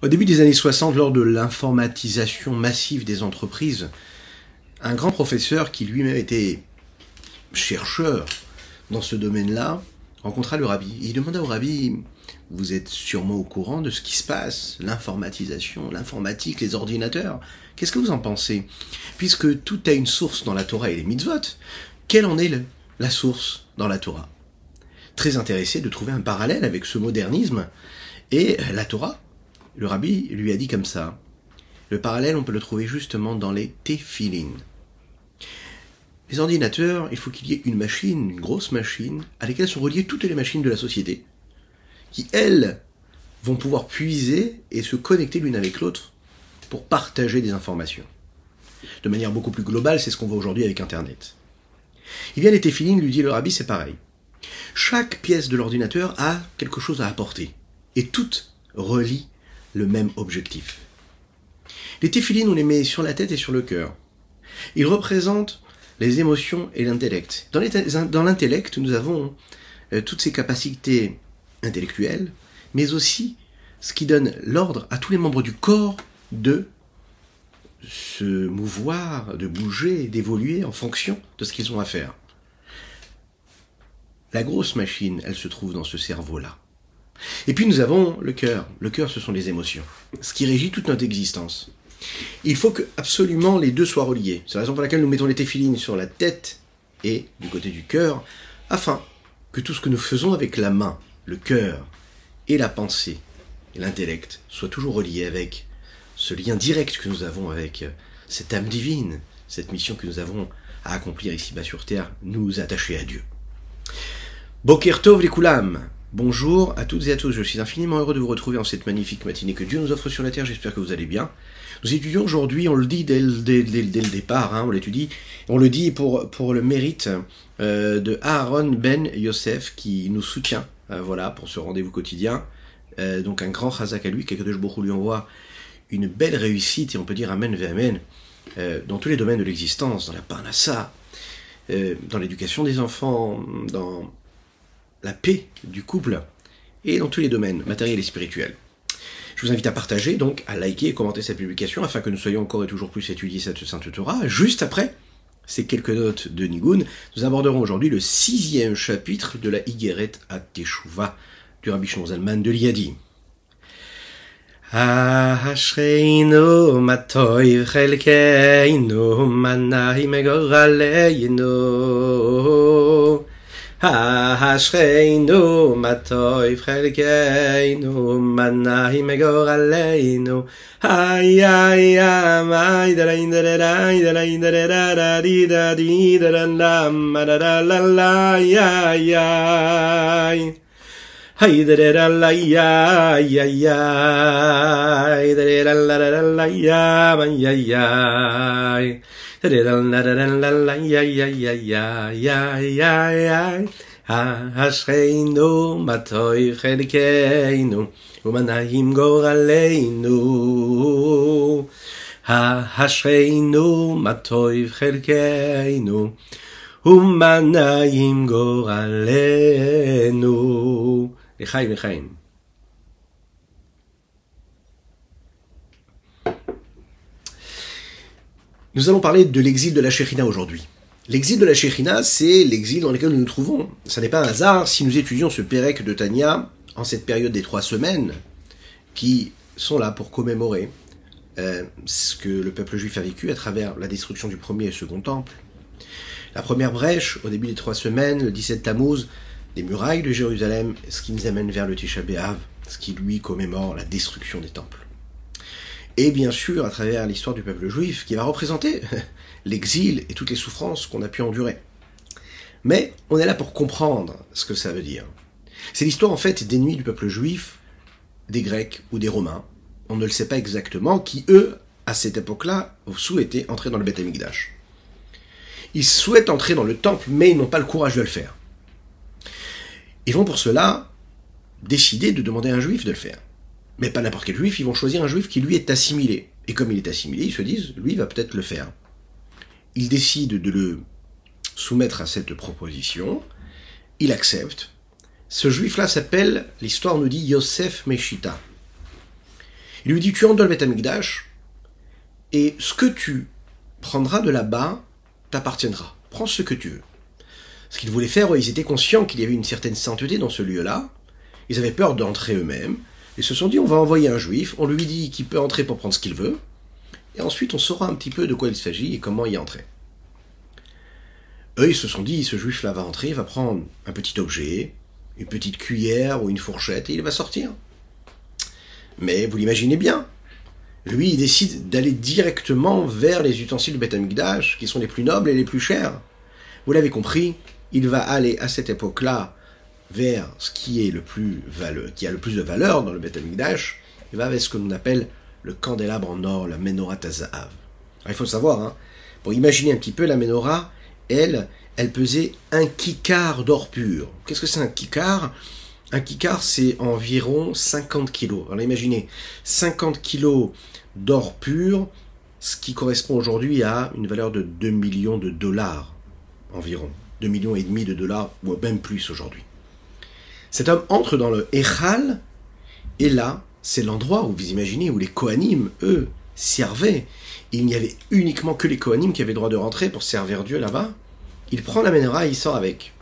Au début des années 60, lors de l'informatisation massive des entreprises, un grand professeur qui lui-même était chercheur dans ce domaine-là rencontra le rabbi. Il demanda au rabbi, vous êtes sûrement au courant de ce qui se passe, l'informatisation, l'informatique, les ordinateurs. Qu'est-ce que vous en pensez? Puisque tout a une source dans la Torah et les mitzvot, quelle en est la source dans la Torah? Très intéressé de trouver un parallèle avec ce modernisme et la Torah. Le rabbi lui a dit comme ça, le parallèle on peut le trouver justement dans les téphilines. Les ordinateurs, il faut qu'il y ait une machine, une grosse machine, à laquelle sont reliées toutes les machines de la société, qui, elles, vont pouvoir puiser et se connecter l'une avec l'autre pour partager des informations. De manière beaucoup plus globale, c'est ce qu'on voit aujourd'hui avec Internet. Eh bien, les téphilines, lui dit le rabbi, c'est pareil. Chaque pièce de l'ordinateur a quelque chose à apporter, et toutes relient le même objectif. Les téphilines, on les met sur la tête et sur le cœur. Ils représentent les émotions et l'intellect. Dans l'intellect, nous avons toutes ces capacités intellectuelles, mais aussi ce qui donne l'ordre à tous les membres du corps de se mouvoir, de bouger, d'évoluer en fonction de ce qu'ils ont à faire. La grosse machine, elle se trouve dans ce cerveau-là. Et puis nous avons le cœur. Le cœur, ce sont les émotions, ce qui régit toute notre existence. Il faut que absolument les deux soient reliés. C'est la raison pour laquelle nous mettons les téphilines sur la tête et du côté du cœur, afin que tout ce que nous faisons avec la main, le cœur et la pensée et l'intellect soient toujours reliés avec ce lien direct que nous avons avec cette âme divine, cette mission que nous avons à accomplir ici-bas sur terre, nous attacher à Dieu. Boker Tov les Koulam. Bonjour à toutes et à tous, je suis infiniment heureux de vous retrouver en cette magnifique matinée que Dieu nous offre sur la terre, j'espère que vous allez bien. Nous étudions aujourd'hui, on le dit dès le départ, on l'étudie, on le dit pour le mérite de Aaron Ben Yosef qui nous soutient, voilà, pour ce rendez-vous quotidien. Donc un grand chazak à lui, qu'Akadosh Baruch Hu lui envoie une belle réussite, et on peut dire Amen ve Amen, dans tous les domaines de l'existence, dans la parnassa, dans l'éducation des enfants, dans la paix du couple, et dans tous les domaines matériels et spirituels. Je vous invite à partager, donc à liker et commenter cette publication, afin que nous soyons encore et toujours plus étudier cette Sainte Torah. Juste après ces quelques notes de Nigun, nous aborderons aujourd'hui le 6e chapitre de la Higeret à Teshuvah du Rabbi Shlomo Zalman de Liadi. Ashreinu matoiv chelkeinu manahim goraleinu Ashreinu matoiv chelkeinu manahim goraleinu Ay ay ay da da da da da da da da da da da ay ay Hay da da la ya ya ya da da la la ya ya ya da da la la ya ya ya ya ya ya Ashreinu matoiv chelkeinu umanahim goraleinu Ashreinu matoiv chelkeinu umanahim goraleinu L'chaim, l'chaim. Nous allons parler de l'exil de la Shekhinah aujourd'hui. L'exil de la Shekhinah, c'est l'exil dans lequel nous nous trouvons. Ça n'est pas un hasard si nous étudions ce Pérec de Tanya en cette période des 3 semaines qui sont là pour commémorer ce que le peuple juif a vécu à travers la destruction du premier et second temple. La première brèche, au début des 3 semaines, le 17 Tammuz, les murailles de Jérusalem, ce qui nous amène vers le Tisha B'Av, ce qui lui commémore la destruction des temples. Et bien sûr, à travers l'histoire du peuple juif, qui va représenter l'exil et toutes les souffrances qu'on a pu endurer. Mais on est là pour comprendre ce que ça veut dire. C'est l'histoire en fait des nuits du peuple juif, des Grecs ou des Romains, on ne le sait pas exactement, qui eux, à cette époque-là, souhaitaient entrer dans le Beth Amikdash. Ils souhaitent entrer dans le temple, mais ils n'ont pas le courage de le faire. Ils vont pour cela décider de demander à un juif de le faire. Mais pas n'importe quel juif, ils vont choisir un juif qui lui est assimilé. Et comme il est assimilé, ils se disent, lui va peut-être le faire. Ils décident de le soumettre à cette proposition, il accepte. Ce juif-là s'appelle, l'histoire nous dit, Yosef Meshita. Il lui dit, tu entres dans le Beth Amikdash, et ce que tu prendras de là-bas t'appartiendra. Prends ce que tu veux. Ce qu'ils voulaient faire, ils étaient conscients qu'il y avait une certaine sainteté dans ce lieu-là. Ils avaient peur d'entrer eux-mêmes. Ils se sont dit, on va envoyer un juif, on lui dit qu'il peut entrer pour prendre ce qu'il veut, et ensuite on saura un petit peu de quoi il s'agit et comment y entrer. Eux, ils se sont dit, ce juif-là va entrer, il va prendre un petit objet, une petite cuillère ou une fourchette, et il va sortir. Mais vous l'imaginez bien, lui, il décide d'aller directement vers les ustensiles du Beth Amikdash, qui sont les plus nobles et les plus chers. Vous l'avez compris, il va aller à cette époque-là vers ce qui est qui a le plus de valeur dans le Beth Amikdash. Il va vers ce que l'on appelle le candélabre en or, la Menorah Tazahav. Alors il faut savoir, hein, pour imaginer un petit peu, la Menorah, elle pesait 1 kikar d'or pur. Qu'est-ce que c'est un kikar? Un kikar, c'est environ 50 kilos. Alors imaginez, 50 kilos d'or pur, ce qui correspond aujourd'hui à une valeur de 2 millions de dollars environ. 2,5 millions de dollars, ou même plus aujourd'hui. Cet homme entre dans le Echal, et là, c'est l'endroit où vous imaginez, où les Kohanim, eux, servaient. Il n'y avait uniquement que les Kohanim qui avaient le droit de rentrer pour servir Dieu là-bas. Il prend la Menorah et il sort avec.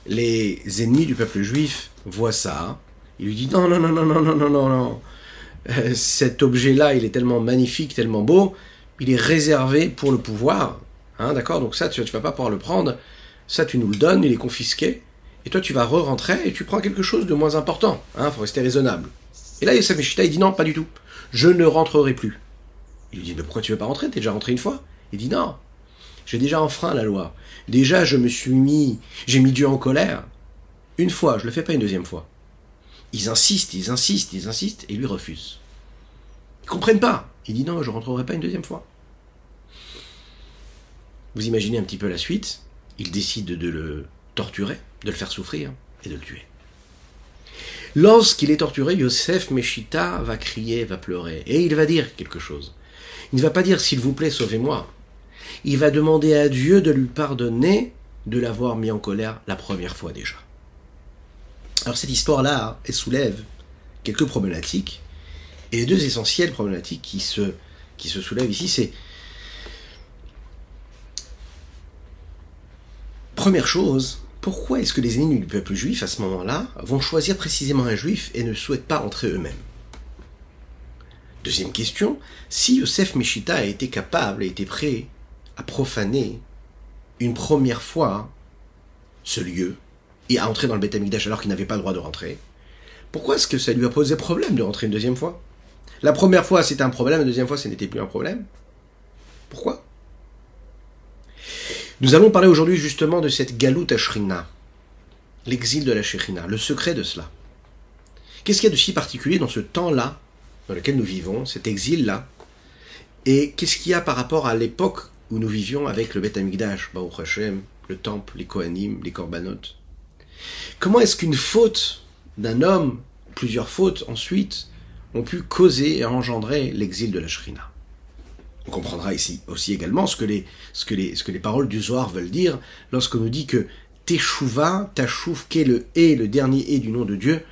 Les ennemis du peuple juif voient ça. Il lui dit non, non, non, non, non, non, non, non, non. Cet objet-là, il est tellement magnifique, tellement beau, il est réservé pour le pouvoir. Hein, d'accord? Donc ça, tu vas pas pouvoir le prendre. Ça, tu nous le donnes, il est confisqué. Et toi, tu vas re-rentrer et tu prends quelque chose de moins important. Hein, faut rester raisonnable. Et là, Yosef Meshita, il dit non, pas du tout. Je ne rentrerai plus. Il lui dit, mais pourquoi tu veux pas rentrer? T'es déjà rentré une fois? Il dit non. J'ai déjà enfreint la loi. Déjà, j'ai mis Dieu en colère. Une fois, je le fais pas une deuxième fois. Ils insistent, et lui refuse. Ils comprennent pas. Il dit non, je rentrerai pas une deuxième fois. Vous imaginez un petit peu la suite. Il décide de le torturer, de le faire souffrir et de le tuer. Lorsqu'il est torturé, Yosef Meshita va crier, va pleurer, et il va dire quelque chose. Il ne va pas dire s'il vous plaît, sauvez-moi. Il va demander à Dieu de lui pardonner de l'avoir mis en colère la première fois déjà. Alors cette histoire-là, elle soulève quelques problématiques, et les deux essentielles problématiques qui se soulèvent ici, c'est première chose, pourquoi est-ce que les ennemis du peuple juif, à ce moment-là, vont choisir précisément un juif et ne souhaitent pas entrer eux-mêmes? Deuxième question, si Yosef Meshita a été capable, a été prêt à profaner une première fois ce lieu et à entrer dans le Beth Amikdash alors qu'il n'avait pas le droit de rentrer, pourquoi est-ce que ça lui a posé problème de rentrer une deuxième fois? La première fois c'était un problème, la deuxième fois ce n'était plus un problème. Pourquoi? Nous allons parler aujourd'hui justement de cette Galut Ashrina, l'exil de la Shekhinah, le secret de cela. Qu'est-ce qu'il y a de si particulier dans ce temps-là, dans lequel nous vivons, cet exil-là, et qu'est-ce qu'il y a par rapport à l'époque où nous vivions avec le Beth Amikdash, Baruch Hashem, le temple, les Kohanim, les Korbanot? Comment est-ce qu'une faute d'un homme, plusieurs fautes ensuite, ont pu causer et engendrer l'exil de la Shekhinah? On comprendra ici aussi également ce que les paroles du Zohar veulent dire lorsqu'on nous dit que Teshuva, Tashuv, qui est le dernier et du nom de Dieu,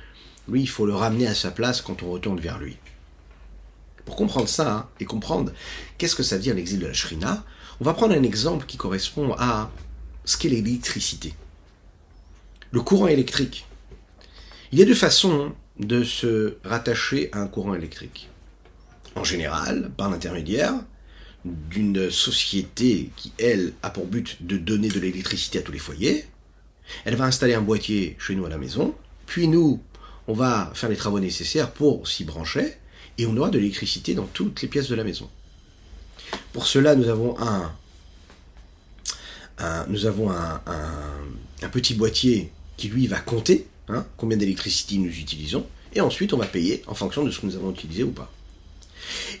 lui, il faut le ramener à sa place quand on retourne vers lui. Pour comprendre ça, hein, et comprendre qu'est-ce que ça veut dire l'exil de la Shekhinah, on va prendre un exemple qui correspond à ce qu'est l'électricité. Le courant électrique. Il y a deux façons de se rattacher à un courant électrique. En général, par l'intermédiaire d'une société qui, elle, a pour but de donner de l'électricité à tous les foyers. Elle va installer un boîtier chez nous à la maison, puis nous, on va faire les travaux nécessaires pour s'y brancher, et on aura de l'électricité dans toutes les pièces de la maison. Pour cela, nous avons un petit boîtier qui, lui, va compter combien d'électricité nous utilisons, et ensuite on va payer en fonction de ce que nous avons utilisé ou pas.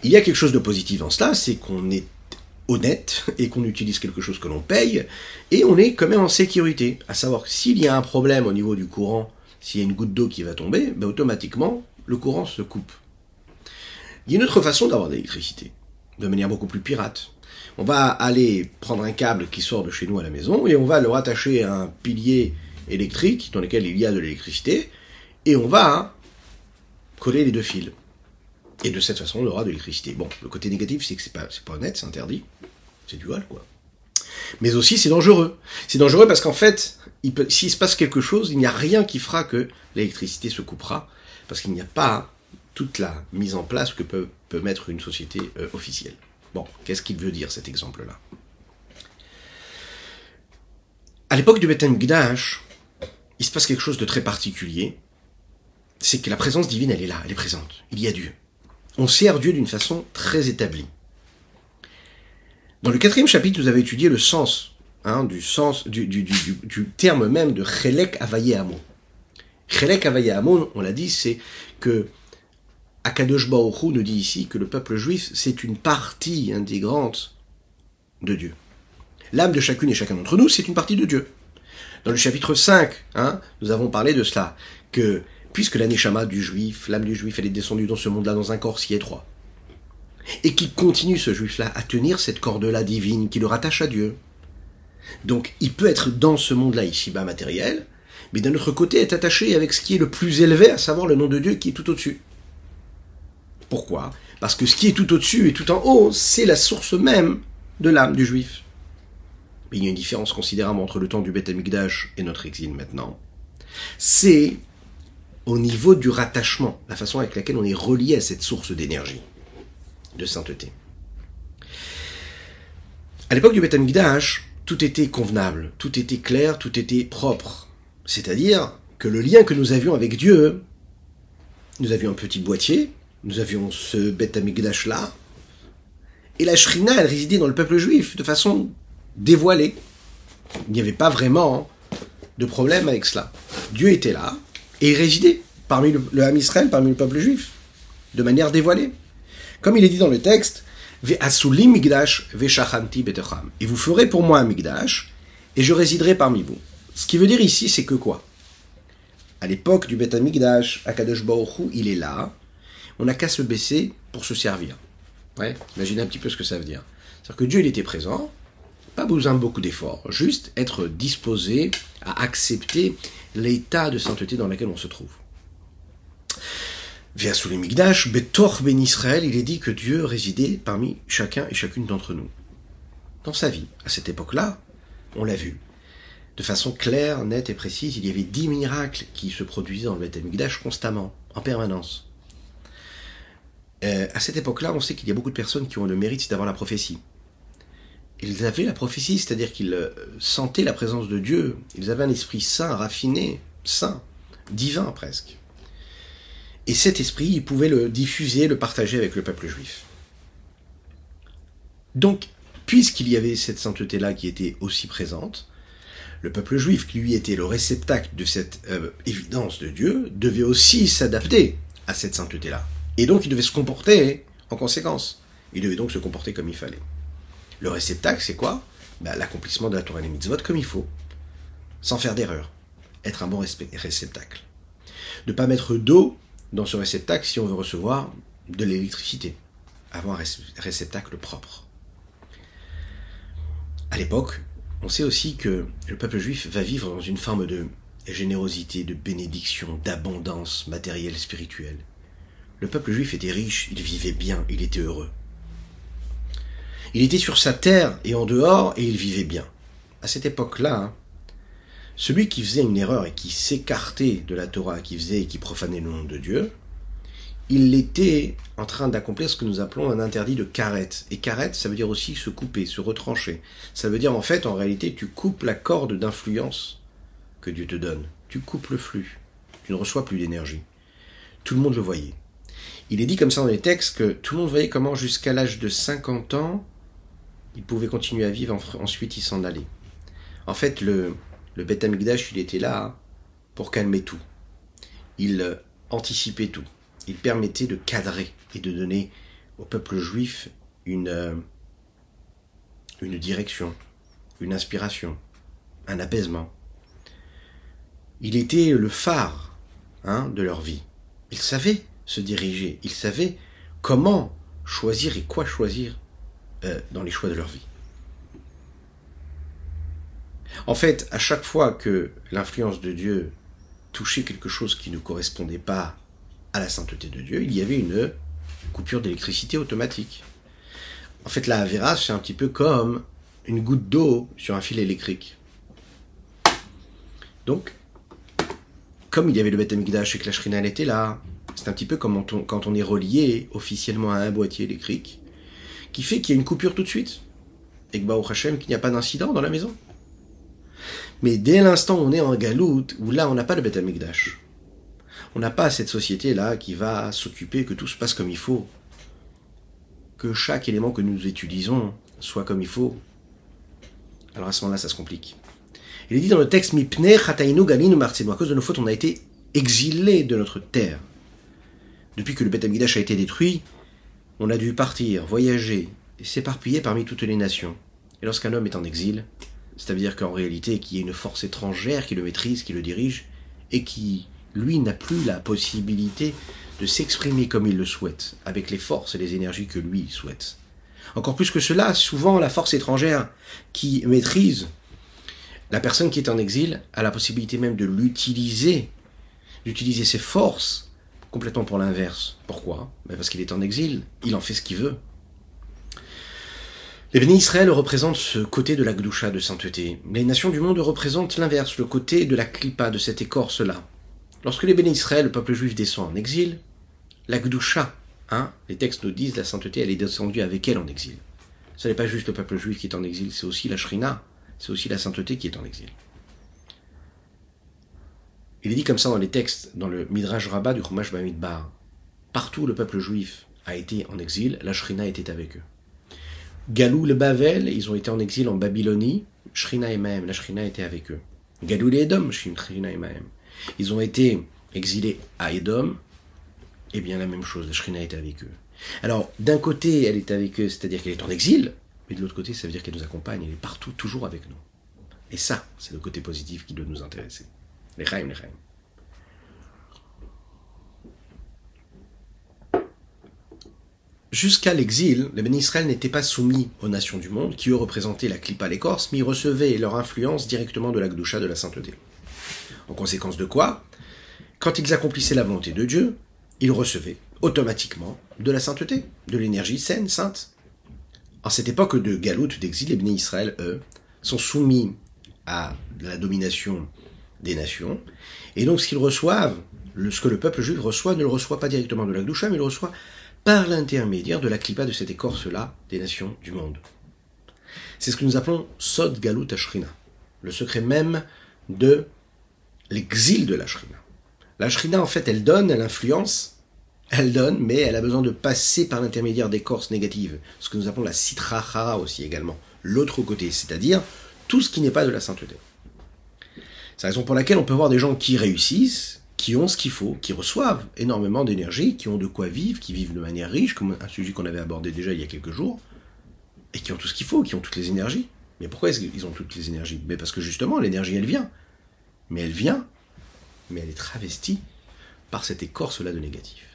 Il y a quelque chose de positif dans cela, c'est qu'on est honnête et qu'on utilise quelque chose que l'on paye, et on est quand même en sécurité. À savoir que s'il y a un problème au niveau du courant, s'il y a une goutte d'eau qui va tomber, ben automatiquement, le courant se coupe. Il y a une autre façon d'avoir de l'électricité, de manière beaucoup plus pirate. On va aller prendre un câble qui sort de chez nous à la maison, et on va le rattacher à un pilier électrique dans lequel il y a de l'électricité, et on va coller les deux fils. Et de cette façon, on aura de l'électricité. Bon, le côté négatif, c'est que c'est pas honnête, c'est interdit. C'est dual, quoi. Mais aussi, c'est dangereux. C'est dangereux parce qu'en fait, s'il se passe quelque chose, il n'y a rien qui fera que l'électricité se coupera, parce qu'il n'y a pas toute la mise en place que peut mettre une société officielle. Bon, qu'est-ce qu'il veut dire, cet exemple-là? À l'époque du Beth Amikdash, il se passe quelque chose de très particulier. C'est que la présence divine, elle est là, elle est présente. Il y a Dieu. On sert Dieu d'une façon très établie. Dans le 4e chapitre, vous avez étudié le sens, du terme même de Chelek Avaye Amo. Chelek Avaye Amo, on l'a dit, c'est que Akadosh Baruch Hu nous dit ici que le peuple juif, c'est une partie intégrante de Dieu. L'âme de chacune et chacun d'entre nous, c'est une partie de Dieu. Dans le chapitre 5, nous avons parlé de cela, que puisque la neshama du juif, l'âme du juif, elle est descendue dans ce monde-là, dans un corps si étroit, et qui continue, ce juif-là, à tenir cette corde-là divine qui le rattache à Dieu. Donc, il peut être dans ce monde-là, ici-bas, matériel, mais d'un autre côté, est attaché avec ce qui est le plus élevé, à savoir le nom de Dieu qui est tout au-dessus. Pourquoi? Parce que ce qui est tout au-dessus et tout en haut, c'est la source même de l'âme du juif. Mais il y a une différence considérable entre le temps du Beth Amikdash et notre exil maintenant. C'est au niveau du rattachement, la façon avec laquelle on est relié à cette source d'énergie, de sainteté. À l'époque du Beth Amikdash, tout était convenable, tout était clair, tout était propre. C'est-à-dire que le lien que nous avions avec Dieu, nous avions un petit boîtier, nous avions ce Beth Amikdash-là, et la Shrina, elle résidait dans le peuple juif de façon dévoilée. Il n'y avait pas vraiment de problème avec cela. Dieu était là, et il résidait parmi le Ham Israël, parmi le peuple juif, de manière dévoilée. Comme il est dit dans le texte, Ve'asulim migdash ve'shachanti betecham. Et vous ferez pour moi un migdash, et je résiderai parmi vous. Ce qui veut dire ici, c'est que quoi? À l'époque du Beth Amikdash, Akadosh Baruch Hu, il est là, on n'a qu'à se baisser pour se servir. Ouais, imaginez un petit peu ce que ça veut dire. C'est-à-dire que Dieu, il était présent, pas besoin de beaucoup d'efforts, juste être disposé à accepter l'état de sainteté dans lequel on se trouve. Via sous les Migdash, Betor Ben Israël, il est dit que Dieu résidait parmi chacun et chacune d'entre nous. Dans sa vie, à cette époque-là, on l'a vu, de façon claire, nette et précise, il y avait 10 miracles qui se produisaient dans le Beth Amikdash constamment, en permanence. À cette époque-là, on sait qu'il y a beaucoup de personnes qui ont le mérite d'avoir la prophétie. Ils avaient la prophétie, c'est-à-dire qu'ils sentaient la présence de Dieu. Ils avaient un esprit saint, raffiné, saint, divin presque. Et cet esprit, ils pouvaient le diffuser, le partager avec le peuple juif. Donc, puisqu'il y avait cette sainteté-là qui était aussi présente, le peuple juif, qui lui était le réceptacle de cette évidence de Dieu, devait aussi s'adapter à cette sainteté-là. Et donc, il devait se comporter en conséquence. Il devait donc se comporter comme il fallait. Le réceptacle, c'est quoi? L'accomplissement de la Torah et les mitzvot comme il faut, sans faire d'erreur. Être un bon réceptacle. Ne pas mettre d'eau dans ce réceptacle si on veut recevoir de l'électricité. Avoir un réceptacle propre. À l'époque, on sait aussi que le peuple juif va vivre dans une forme de générosité, de bénédiction, d'abondance matérielle, spirituelle. Le peuple juif était riche, il vivait bien, il était heureux. Il était sur sa terre et en dehors, et il vivait bien. À cette époque-là, celui qui faisait une erreur et qui s'écartait de la Torah, qui profanait le nom de Dieu, il était en train d'accomplir ce que nous appelons un interdit de karet. Et karet, ça veut dire aussi se couper, se retrancher. Ça veut dire en fait, en réalité, tu coupes la corde d'influence que Dieu te donne. Tu coupes le flux. Tu ne reçois plus d'énergie. Tout le monde le voyait. Il est dit comme ça dans les textes que tout le monde voyait comment jusqu'à l'âge de 50 ans, il pouvait continuer à vivre, ensuite il s'en allait. En fait, le Beth Amikdash, il était là pour calmer tout. Il anticipait tout. Il permettait de cadrer et de donner au peuple juif une direction, une inspiration, un apaisement. Il était le phare de leur vie. Ils savaient se diriger, ils savaient comment choisir et quoi choisir dans les choix de leur vie. En fait, à chaque fois que l'influence de Dieu touchait quelque chose qui ne correspondait pas à la sainteté de Dieu, il y avait une coupure d'électricité automatique. En fait, la Avera, c'est un petit peu comme une goutte d'eau sur un fil électrique. Donc, comme il y avait le Beth Amikdash et que la Shrina elle était là, c'est un petit peu comme quand on est relié officiellement à un boîtier électrique, qui fait qu'il y a une coupure tout de suite, et que Baruch Hashem, qu'il n'y a pas d'incident dans la maison. Mais dès l'instant où on est en Galout, où là on n'a pas le Beth Amikdash, on n'a pas cette société-là qui va s'occuper que tout se passe comme il faut, que chaque élément que nous utilisons soit comme il faut, alors à ce moment-là ça se complique. Il est dit dans le texte, Mipnei chatainu galinu martzenu, à cause de nos fautes on a été exilés de notre terre. Depuis que le Beth Amikdash a été détruit, on a dû partir, voyager, et s'éparpiller parmi toutes les nations. Et lorsqu'un homme est en exil, c'est-à-dire qu'en réalité, qu'il y ait une force étrangère qui le maîtrise, qui le dirige, et qui, lui, n'a plus la possibilité de s'exprimer comme il le souhaite, avec les forces et les énergies que lui souhaite. Encore plus que cela, souvent la force étrangère qui maîtrise la personne qui est en exil a la possibilité même de l'utiliser, d'utiliser ses forces complètement pour l'inverse. Pourquoi ? Parce qu'il est en exil, il en fait ce qu'il veut. Les Bénis Israël représentent ce côté de la Gdusha, de sainteté. Les nations du monde représentent l'inverse, le côté de la Klippa, de cette écorce-là. Lorsque les Bénis Israël, le peuple juif, descend en exil, la Gdusha, les textes nous disent, la sainteté, elle est descendue avec elle en exil. Ce n'est pas juste le peuple juif qui est en exil, c'est aussi la Shrina, c'est aussi la sainteté qui est en exil. Il est dit comme ça dans les textes, dans le Midrash Rabbah du Chumash Bamidbar. Partout où le peuple juif a été en exil, la Shrina était avec eux. Galou le Bavel, ils ont été en exil en Babylonie, Shrina et Mahem, la Shrina était avec eux. Galou les Edom, Shrina et Mahem. Ils ont été exilés à Edom, et bien la même chose, la Shrina était avec eux. Alors, d'un côté, elle est avec eux, c'est-à-dire qu'elle est en exil, mais de l'autre côté, ça veut dire qu'elle nous accompagne, elle est partout, toujours avec nous. Et ça, c'est le côté positif qui doit nous intéresser. Les Chaim. Jusqu'à l'exil, les Bénis Israël n'étaient pas soumis aux nations du monde, qui eux représentaient la Klippa, l'écorce, mais ils recevaient leur influence directement de la Gdusha, de la sainteté. En conséquence de quoi, quand ils accomplissaient la volonté de Dieu, ils recevaient automatiquement de la sainteté, de l'énergie saine, sainte. En cette époque de galout, d'exil, les Bénis Israël, eux, sont soumis à la domination des nations, et donc ce qu'ils reçoivent, ce que le peuple juif reçoit, ne le reçoit pas directement de la Gdusha, mais le reçoit par l'intermédiaire de la Klippa, de cette écorce-là, des nations du monde. C'est ce que nous appelons Sod Galut Ashrina, le secret même de l'exil de la Shrina. La Shrina, en fait, elle donne, elle influence, elle donne, mais elle a besoin de passer par l'intermédiaire d'écorces négatives, ce que nous appelons la Sitra Chara aussi également, l'autre côté, c'est-à-dire tout ce qui n'est pas de la sainteté. C'est la raison pour laquelle on peut voir des gens qui réussissent, qui ont ce qu'il faut, qui reçoivent énormément d'énergie, qui ont de quoi vivre, qui vivent de manière riche, comme un sujet qu'on avait abordé déjà il y a quelques jours, et qui ont tout ce qu'il faut, qui ont toutes les énergies. Mais pourquoi est-ce qu'ils ont toutes les énergies ? Mais parce que justement, l'énergie, elle vient. Mais elle est travestie par cette écorce-là de négatif.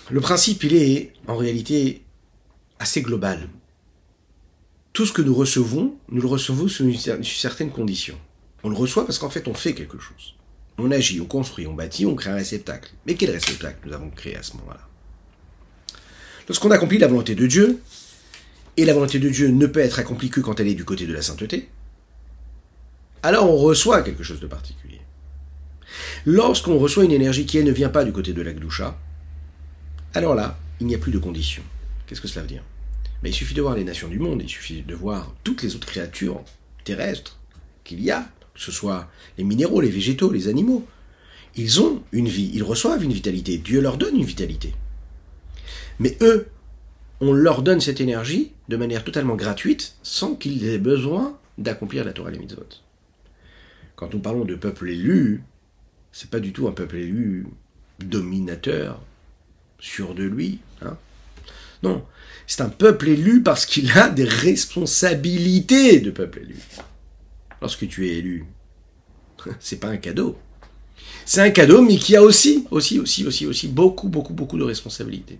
Le principe, il est en réalité assez global. Tout ce que nous le recevons sous une certaine condition. On le reçoit parce qu'en fait, on fait quelque chose. On agit, on construit, on bâtit, on crée un réceptacle. Mais quel réceptacle nous avons créé à ce moment-là ? Lorsqu'on accomplit la volonté de Dieu, et la volonté de Dieu ne peut être accomplie que quand elle est du côté de la sainteté, alors on reçoit quelque chose de particulier. Lorsqu'on reçoit une énergie qui ne vient pas du côté de la Gdusha, alors là, il n'y a plus de conditions. Qu'est-ce que cela veut dire ? Mais il suffit de voir les nations du monde, il suffit de voir toutes les autres créatures terrestres qu'il y a, que ce soit les minéraux, les végétaux, les animaux. Ils ont une vie, ils reçoivent une vitalité, Dieu leur donne une vitalité. Mais eux, on leur donne cette énergie de manière totalement gratuite, sans qu'ils aient besoin d'accomplir la Torah et les mitzvot. Quand nous parlons de peuple élu, c'est pas du tout un peuple élu dominateur, sûr de lui, Non, c'est un peuple élu parce qu'il a des responsabilités de peuple élu. Lorsque tu es élu, c'est pas un cadeau. C'est un cadeau, mais qui a aussi beaucoup de responsabilités.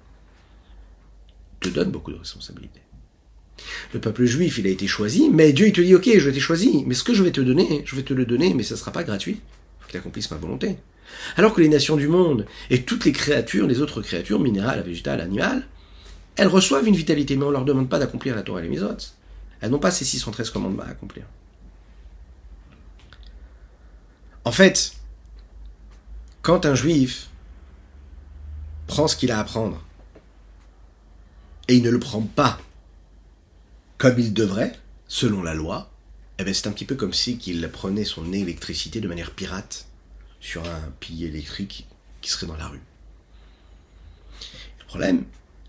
Te donne beaucoup de responsabilités. Le peuple juif, il a été choisi, mais Dieu, il te dit, ok, je t'ai choisi, mais ce que je vais te le donner, mais ça ne sera pas gratuit. Il faut que tu accomplisses ma volonté. Alors que les nations du monde et toutes les créatures, les autres créatures, minérales, végétales, animales, elles reçoivent une vitalité, mais on ne leur demande pas d'accomplir la Torah et les Mitzvot. Elles n'ont pas ces 613 commandements à accomplir. En fait, quand un juif prend ce qu'il a à prendre et il ne le prend pas comme il devrait, selon la loi, eh bien c'est un petit peu comme si qu'il prenait son électricité de manière pirate sur un pilier électrique qui serait dans la rue. Le problème,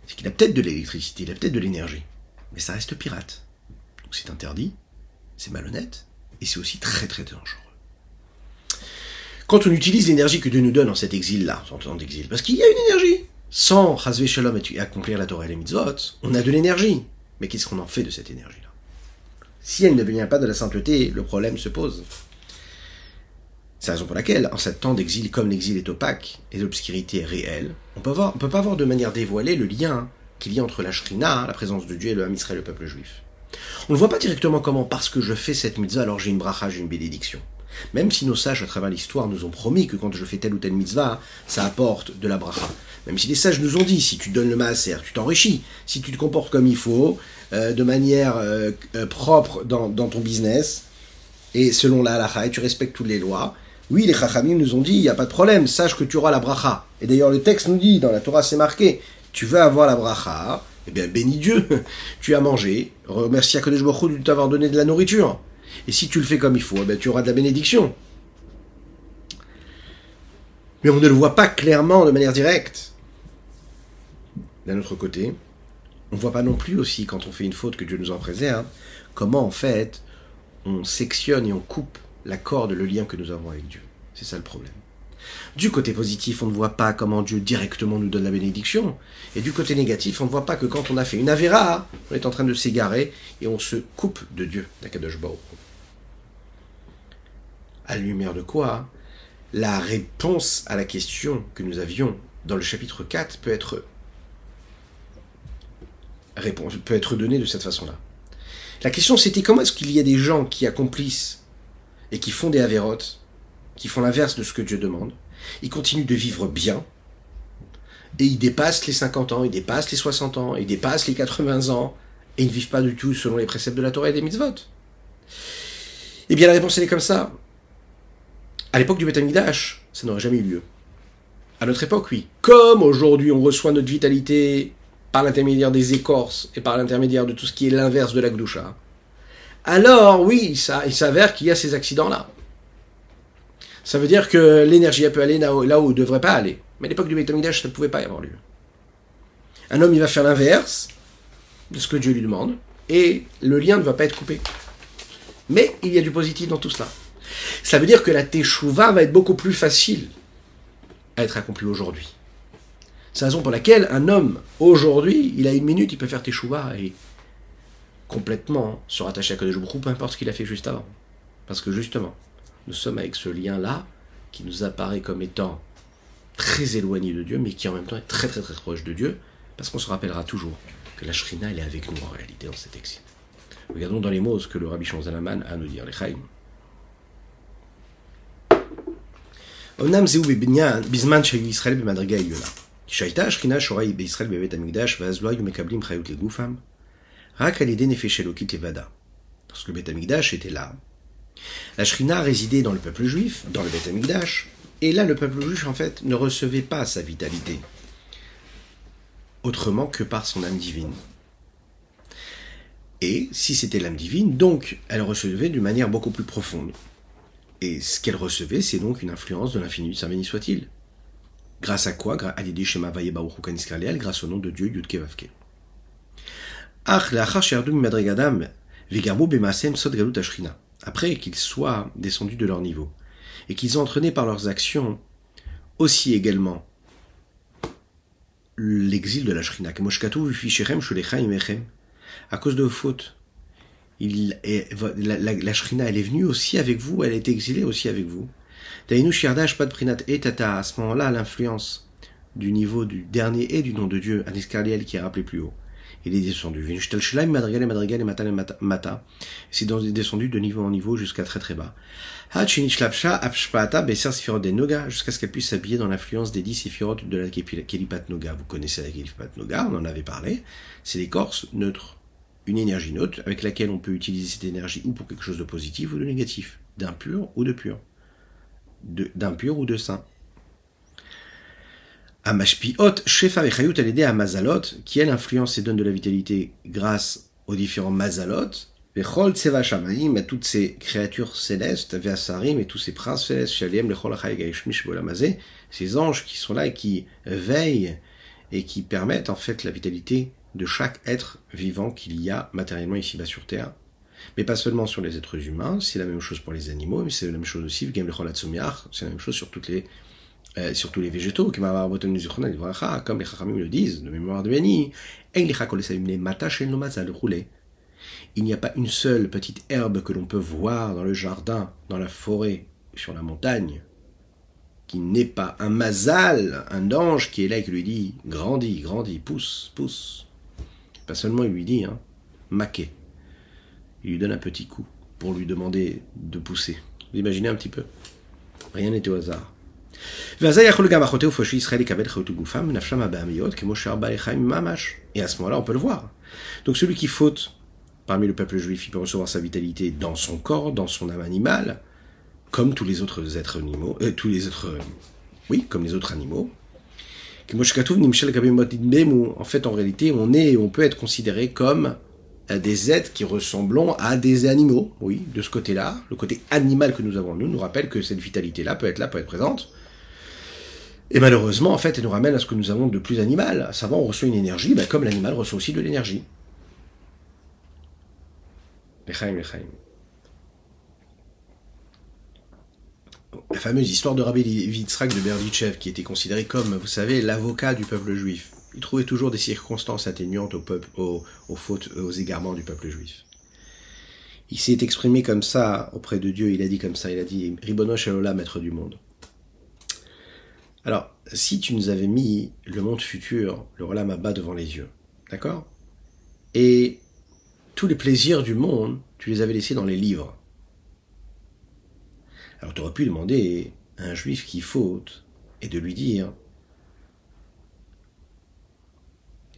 c'est qu'il a peut-être de l'électricité, il a peut-être de l'énergie, mais ça reste pirate. Donc c'est interdit, c'est malhonnête, et c'est aussi très très dangereux. Quand on utilise l'énergie que Dieu nous donne en cet exil-là, en temps d'exil, parce qu'il y a une énergie, sans Chasvé Shalom et accomplir la Torah et les Mitzvot, on a de l'énergie. Mais qu'est-ce qu'on en fait de cette énergie-là? Si elle ne vient pas de la sainteté, le problème se pose. C'est la raison pour laquelle, en ce temps d'exil, comme l'exil est opaque et l'obscurité est réelle, on peut pas voir de manière dévoilée le lien qu'il y a entre la Shrina, la présence de Dieu, et le Ham Israël, le peuple juif. On ne voit pas directement comment, parce que je fais cette mitzvah, alors j'ai une bracha, j'ai une bénédiction. Même si nos sages, à travers l'histoire, nous ont promis que quand je fais telle ou telle mitzvah, ça apporte de la bracha. Même si les sages nous ont dit, si tu donnes le maaser, tu t'enrichis. Si tu te comportes comme il faut, de manière propre dans ton business, et selon la halacha, et tu respectes toutes les lois, oui, les chachamim nous ont dit, il n'y a pas de problème, sache que tu auras la bracha. Et d'ailleurs, le texte nous dit, dans la Torah, c'est marqué, tu veux avoir la bracha, eh bien, bénis Dieu, tu as mangé, remercie Akadosh Baruch Hu de t'avoir donné de la nourriture. Et si tu le fais comme il faut, eh bien, tu auras de la bénédiction. Mais on ne le voit pas clairement de manière directe. D'un autre côté, on ne voit pas non plus aussi, quand on fait une faute, que Dieu nous en préserve, comment en fait on sectionne et on coupe la corde, le lien que nous avons avec Dieu. C'est ça le problème. Du côté positif, on ne voit pas comment Dieu directement nous donne la bénédiction. Et du côté négatif, on ne voit pas que quand on a fait une avéra, on est en train de s'égarer et on se coupe de Dieu, d'Akadosh Baruch Hu. À la lumière de quoi, la réponse à la question que nous avions dans le chapitre 4 peut être donnée de cette façon-là. La question c'était comment est-ce qu'il y a des gens qui accomplissent et qui font des avérotes, qui font l'inverse de ce que Dieu demande, ils continuent de vivre bien, et ils dépassent les 50 ans, ils dépassent les 60 ans, ils dépassent les 80 ans, et ils ne vivent pas du tout selon les préceptes de la Torah et des mitzvot. Eh bien la réponse elle est comme ça. À l'époque du Beth Amikdash, ça n'aurait jamais eu lieu. À notre époque, oui. Comme aujourd'hui on reçoit notre vitalité par l'intermédiaire des écorces et par l'intermédiaire de tout ce qui est l'inverse de la Gdusha, alors oui, il s'avère qu'il y a ces accidents-là. Ça veut dire que l'énergie peut aller là où elle ne devrait pas aller. Mais à l'époque du Beit HaMikdash, ça ne pouvait pas y avoir lieu. Un homme, il va faire l'inverse de ce que Dieu lui demande, et le lien ne va pas être coupé. Mais il y a du positif dans tout cela. Ça veut dire que la Teshuvah va être beaucoup plus facile à être accomplie aujourd'hui. C'est la raison pour laquelle un homme, aujourd'hui, il a une minute, il peut faire Teshuvah et complètement se rattacher à Kadosh Baruch Hu, peu importe ce qu'il a fait juste avant. Parce que justement, nous sommes avec ce lien-là qui nous apparaît comme étant très éloigné de Dieu, mais qui en même temps est très très très proche de Dieu, parce qu'on se rappellera toujours que la Shrina, elle est avec nous en réalité dans cet exil. Regardons dans les mots ce que le Rabbi Zalman a à nous dire, les Chaim. אומנם זהו בזמן שהיו ישראל במדרגה עליונה. כשהייתה השכינה שורה בישראל בבית המקדש, ואז לא היו מקבלים חיות לגופם, רק על ידי נפש אלוקית לבדה. Lorsque le Beth Amikdash était là, la Shrina résidait dans le peuple juif, dans le Beth Amikdash, et là le peuple juif en fait ne recevait pas sa vitalité, autrement que par son âme divine. Et si c'était l'âme divine, donc elle recevait d'une manière beaucoup plus profonde. Et ce qu'elle recevait, c'est donc une influence de l'infini du Saint béni soit-il. Grâce à quoi? Grâce au nom de Dieu, Yudke Vavke. Après qu'ils soient descendus de leur niveau, et qu'ils ont entraîné par leurs actions aussi également l'exil de la Shrina, à cause de vos fautes, la Shrina, elle est venue aussi avec vous, elle est exilée aussi avec vous. À ce moment-là, l'influence du niveau du dernier et du nom de Dieu, Aniskarliel qui est rappelé plus haut, il est descendu. C'est descendu de niveau en niveau jusqu'à très très bas. Jusqu'à ce qu'elle puisse s'habiller dans l'influence des 10 séphirotes de la Kelipat Noga. Vous connaissez la Kelipat Noga, on en avait parlé. C'est l'écorce neutre, une énergie neutre avec laquelle on peut utiliser cette énergie ou pour quelque chose de positif ou de négatif, d'impur ou de pur, d'impur ou de saint. Amashpiot, Shefa Vechayut, elle aidait à Mazalot, qui elle influence et donne de la vitalité grâce aux différents Mazalot, Vechol Tseva Shamaim, à toutes ces créatures célestes, Veasarim, et tous ces princes célestes, Shaliem, Lechol Achai Gaishmish Bolamazé, ces anges qui sont là et qui veillent et qui permettent en fait la vitalité de chaque être vivant qu'il y a matériellement ici-bas sur Terre. Mais pas seulement sur les êtres humains, c'est la même chose pour les animaux, mais c'est la même chose aussi, c'est la même chose sur tous les végétaux, comme les Chachamim le disent, de mémoire de Béni, il n'y a pas une seule petite herbe que l'on peut voir dans le jardin, dans la forêt, sur la montagne, qui n'est pas un mazal, un ange qui est là et qui lui dit « grandis, grandis, pousse, pousse ». Pas seulement il lui dit « maquet ». Il lui donne un petit coup pour lui demander de pousser. Vous imaginez un petit peu? Rien n'est au hasard. Et à ce moment-là, on peut le voir. Donc celui qui faute parmi le peuple juif, il peut recevoir sa vitalité dans son corps, dans son âme animale, comme tous les autres êtres animaux, comme les autres animaux. En fait, en réalité, on peut être considéré comme des êtres qui ressemblent à des animaux. Oui, de ce côté-là, le côté animal que nous avons nous rappelle que cette vitalité-là peut être présente. Et malheureusement, en fait, elle nous ramène à ce que nous avons de plus animal. À savoir, on reçoit une énergie, comme l'animal reçoit aussi de l'énergie. L'chaim. La fameuse histoire de Rabbi Yitzhak de Berditchev, qui était considéré comme, vous savez, l'avocat du peuple juif. Il trouvait toujours des circonstances atténuantes aux fautes, aux égarements du peuple juif. Il s'est exprimé comme ça auprès de Dieu, il a dit comme ça, il a dit « Ribono shel olam, maître du monde ». Alors, si tu nous avais mis le monde futur, le olam haba devant les yeux, d'accord? Et tous les plaisirs du monde, tu les avais laissés dans les livres. Alors tu aurais pu demander à un juif qui faute et de lui dire «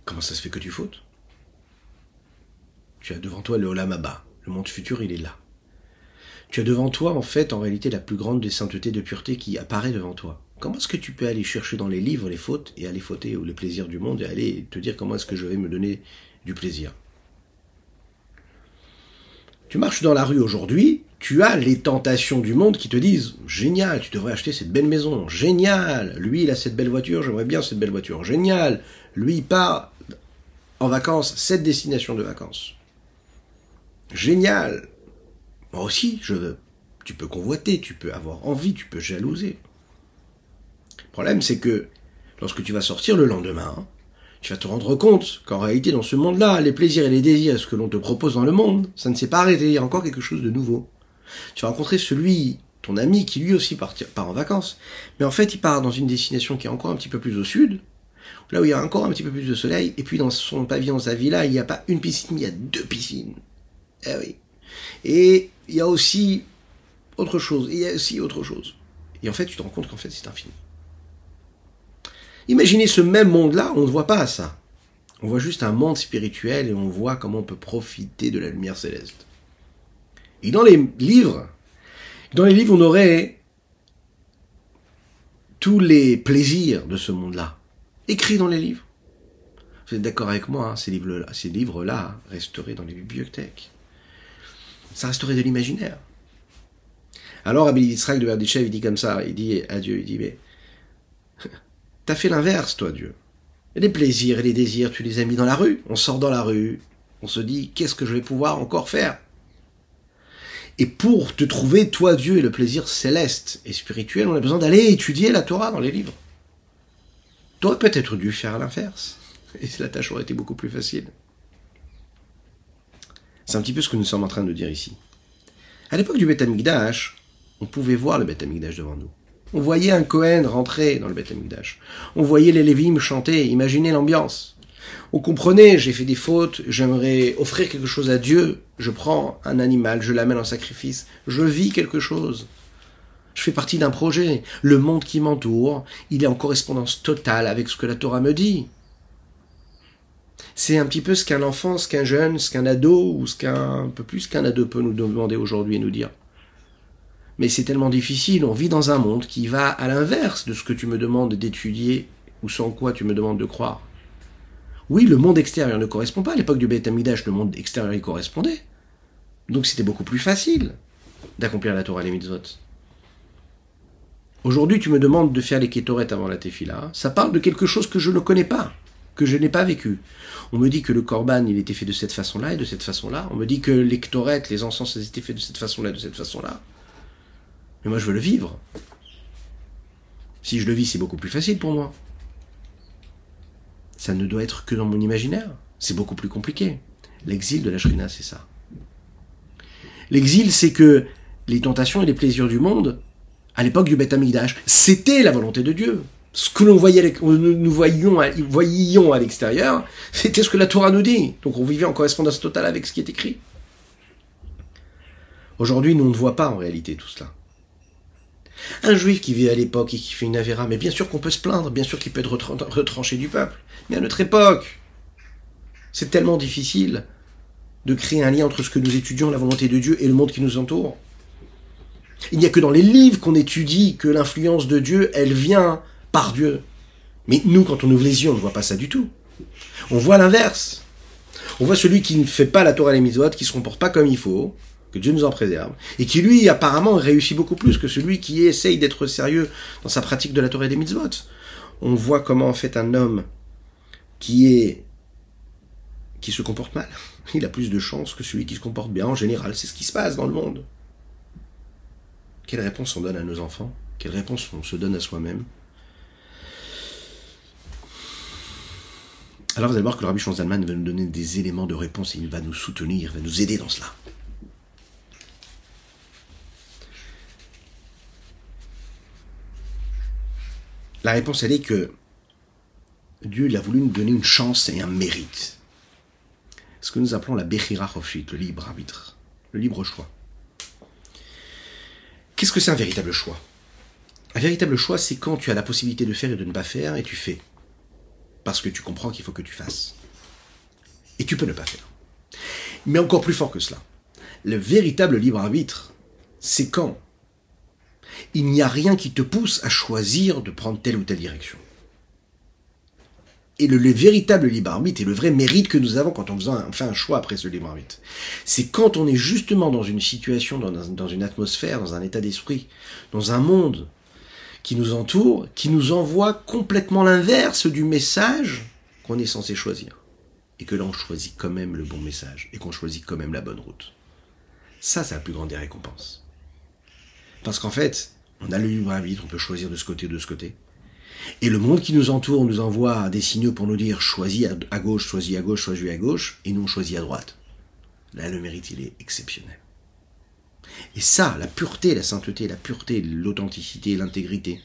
Comment ça se fait que tu fautes? Tu as devant toi le olam haba, le monde futur, il est là. Tu as devant toi, en fait, en réalité, la plus grande des saintetés de pureté qui apparaît devant toi. Comment est-ce que tu peux aller chercher dans les livres les fautes et aller fauter ou les plaisirs du monde et aller te dire comment est-ce que je vais me donner du plaisir? Tu marches dans la rue aujourd'hui, tu as les tentations du monde qui te disent « Génial, tu devrais acheter cette belle maison. Génial, lui, il a cette belle voiture, j'aimerais bien cette belle voiture. Génial, lui, il part en vacances, cette destination de vacances. Génial, moi aussi, je veux. » Tu peux convoiter, tu peux avoir envie, tu peux jalouser. Le problème, c'est que lorsque tu vas sortir le lendemain, tu vas te rendre compte qu'en réalité, dans ce monde-là, les plaisirs et les désirs, ce que l'on te propose dans le monde, ça ne s'est pas arrêté, il y a encore quelque chose de nouveau. Tu vas rencontrer ton ami, qui lui aussi part en vacances, mais en fait, il part dans une destination qui est encore un petit peu plus au sud, là où il y a encore un petit peu plus de soleil, et puis dans son pavillon, sa villa, il n'y a pas une piscine, il y a 2 piscines. Eh oui. Et il y a aussi autre chose, et il y a aussi autre chose. Et en fait, tu te rends compte qu'en fait, c'est infini. Imaginez ce même monde-là, on ne voit pas ça. On voit juste un monde spirituel et on voit comment on peut profiter de la lumière céleste. Et dans les livres, on aurait tous les plaisirs de ce monde-là, écrits dans les livres. Vous êtes d'accord avec moi, hein, ces livres-là resteraient dans les bibliothèques. Ça resterait de l'imaginaire. Alors Rabbi Yitzhak de Berditchev, il dit comme ça, il dit à Dieu, il dit, mais t'as fait l'inverse, toi, Dieu. Et les plaisirs et les désirs, tu les as mis dans la rue. On sort dans la rue, on se dit, qu'est-ce que je vais pouvoir encore faire? Et pour te trouver, toi, Dieu, et le plaisir céleste et spirituel, on a besoin d'aller étudier la Torah dans les livres. T'aurais peut-être dû faire l'inverse. Et la tâche aurait été beaucoup plus facile. C'est un petit peu ce que nous sommes en train de dire ici. À l'époque du Beth Amikdash, on pouvait voir le Beth Amikdash devant nous. On voyait un Kohen rentrer dans le Beth Amikdash. On voyait les Lévim chanter, imaginez l'ambiance. Vous comprenez, j'ai fait des fautes, j'aimerais offrir quelque chose à Dieu, je prends un animal, je l'amène en sacrifice, je vis quelque chose. Je fais partie d'un projet. Le monde qui m'entoure, il est en correspondance totale avec ce que la Torah me dit. C'est un petit peu ce qu'un enfant, ce qu'un jeune, ce qu'un ado, ou un peu plus qu'un ado peut nous demander aujourd'hui et nous dire. Mais c'est tellement difficile, on vit dans un monde qui va à l'inverse de ce que tu me demandes d'étudier, ou sans quoi tu me demandes de croire. Oui, le monde extérieur ne correspond pas. À l'époque du Beit Hamikdash, le monde extérieur y correspondait. Donc c'était beaucoup plus facile d'accomplir la Torah et les mitzvot. Aujourd'hui, tu me demandes de faire les kétoret avant la tefila. Ça parle de quelque chose que je ne connais pas, que je n'ai pas vécu. On me dit que le korban, il était fait de cette façon-là et de cette façon-là. On me dit que les kétoret, les encens, ils étaient faits de cette façon-là et de cette façon-là. Mais moi, je veux le vivre. Si je le vis, c'est beaucoup plus facile pour moi. Ça ne doit être que dans mon imaginaire. C'est beaucoup plus compliqué. L'exil de la Shrina, c'est ça. L'exil, c'est que les tentations et les plaisirs du monde, à l'époque du Beit Hamikdash, c'était la volonté de Dieu. Ce que nous voyions à l'extérieur, c'était ce que la Torah nous dit. Donc on vivait en correspondance totale avec ce qui est écrit. Aujourd'hui, nous ne voit pas en réalité tout cela. Un juif qui vit à l'époque et qui fait une avéra, mais bien sûr qu'on peut se plaindre, bien sûr qu'il peut être retranché du peuple. Mais à notre époque, c'est tellement difficile de créer un lien entre ce que nous étudions, la volonté de Dieu, et le monde qui nous entoure. Il n'y a que dans les livres qu'on étudie que l'influence de Dieu, elle vient par Dieu. Mais nous, quand on ouvre les yeux, on ne voit pas ça du tout. On voit l'inverse. On voit celui qui ne fait pas la Torah et les mitzvot, qui ne se comporte pas comme il faut, que Dieu nous en préserve, et qui lui, apparemment, réussit beaucoup plus que celui qui essaye d'être sérieux dans sa pratique de la Torah et des mitzvot. On voit comment, en fait, un homme qui se comporte mal, il a plus de chance que celui qui se comporte bien en général. C'est ce qui se passe dans le monde. Quelle réponse on donne à nos enfants? Quelle réponse on se donne à soi-même? Alors vous allez voir que le Rabbi Shlomo Zalman va nous donner des éléments de réponse et il va nous soutenir, il va nous aider dans cela. La réponse, elle est que Dieu il a voulu nous donner une chance et un mérite. Ce que nous appelons la Bechira Chofshit, le libre arbitre, le libre choix. Qu'est-ce que c'est un véritable choix? Un véritable choix, c'est quand tu as la possibilité de faire et de ne pas faire, et tu fais. Parce que tu comprends qu'il faut que tu fasses. Et tu peux ne pas faire. Mais encore plus fort que cela. Le véritable libre arbitre, c'est quand il n'y a rien qui te pousse à choisir de prendre telle ou telle direction. Et le véritable libre arbitre et le vrai mérite que nous avons quand on fait un choix après ce libre arbitre, c'est quand on est justement dans une situation, dans une atmosphère, dans un état d'esprit, dans un monde qui nous entoure, qui nous envoie complètement l'inverse du message qu'on est censé choisir. Et que là on choisit quand même le bon message, et qu'on choisit quand même la bonne route. Ça, c'est la plus grande des récompenses. Parce qu'en fait, on a le libre arbitre, on peut choisir de ce côté ou de ce côté. Et le monde qui nous entoure nous envoie des signaux pour nous dire choisis à gauche, choisis à gauche, choisis à gauche, et nous on choisit à droite. Là, le mérite, il est exceptionnel. Et ça, la pureté, la sainteté, la pureté, l'authenticité, l'intégrité,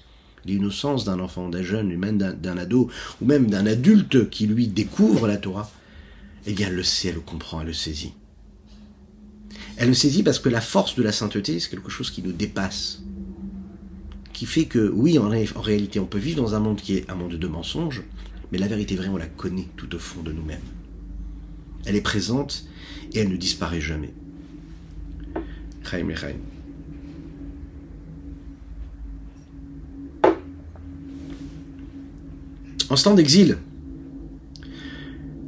l'innocence d'un enfant, d'un jeune, même d'un ado, ou même d'un adulte qui lui découvre la Torah, eh bien elle le sait, elle le comprend, elle le saisit. Elle le saisit parce que la force de la sainteté, c'est quelque chose qui nous dépasse. Qui fait que, oui, en réalité, on peut vivre dans un monde qui est un monde de mensonges, mais la vérité vraie, on la connaît tout au fond de nous-mêmes. Elle est présente et elle ne disparaît jamais. Chaim et Chaim. En ce temps d'exil,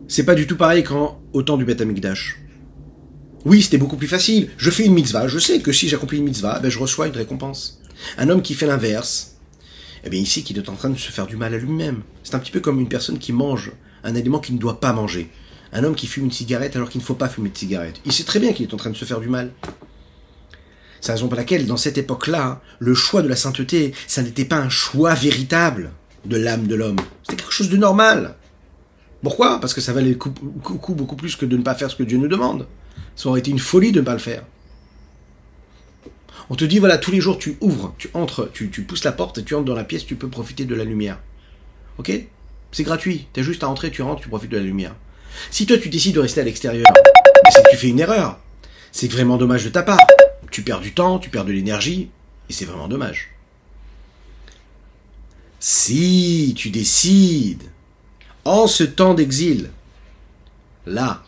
c'est pas du tout pareil qu'au temps du Beit Hamikdash. Oui, c'était beaucoup plus facile. Je fais une mitzvah, je sais que si j'accomplis une mitzvah, je reçois une récompense. Un homme qui fait l'inverse, eh bien ici, qu'il est en train de se faire du mal à lui-même. C'est un petit peu comme une personne qui mange un aliment qu'il ne doit pas manger. Un homme qui fume une cigarette alors qu'il ne faut pas fumer de cigarette. Il sait très bien qu'il est en train de se faire du mal. C'est la raison pour laquelle, dans cette époque-là, le choix de la sainteté, ça n'était pas un choix véritable de l'âme de l'homme. C'était quelque chose de normal. Pourquoi? Parce que ça valait le coup beaucoup plus que de ne pas faire ce que Dieu nous demande. Ça aurait été une folie de ne pas le faire. On te dit, voilà, tous les jours tu ouvres, tu entres, tu pousses la porte et tu entres dans la pièce, tu peux profiter de la lumière. Ok? C'est gratuit. T'as juste à entrer, tu rentres, tu profites de la lumière. Si toi tu décides de rester à l'extérieur, c'est que tu fais une erreur. C'est vraiment dommage de ta part. Tu perds du temps, tu perds de l'énergie, et c'est vraiment dommage. Si tu décides, en ce temps d'exil, là,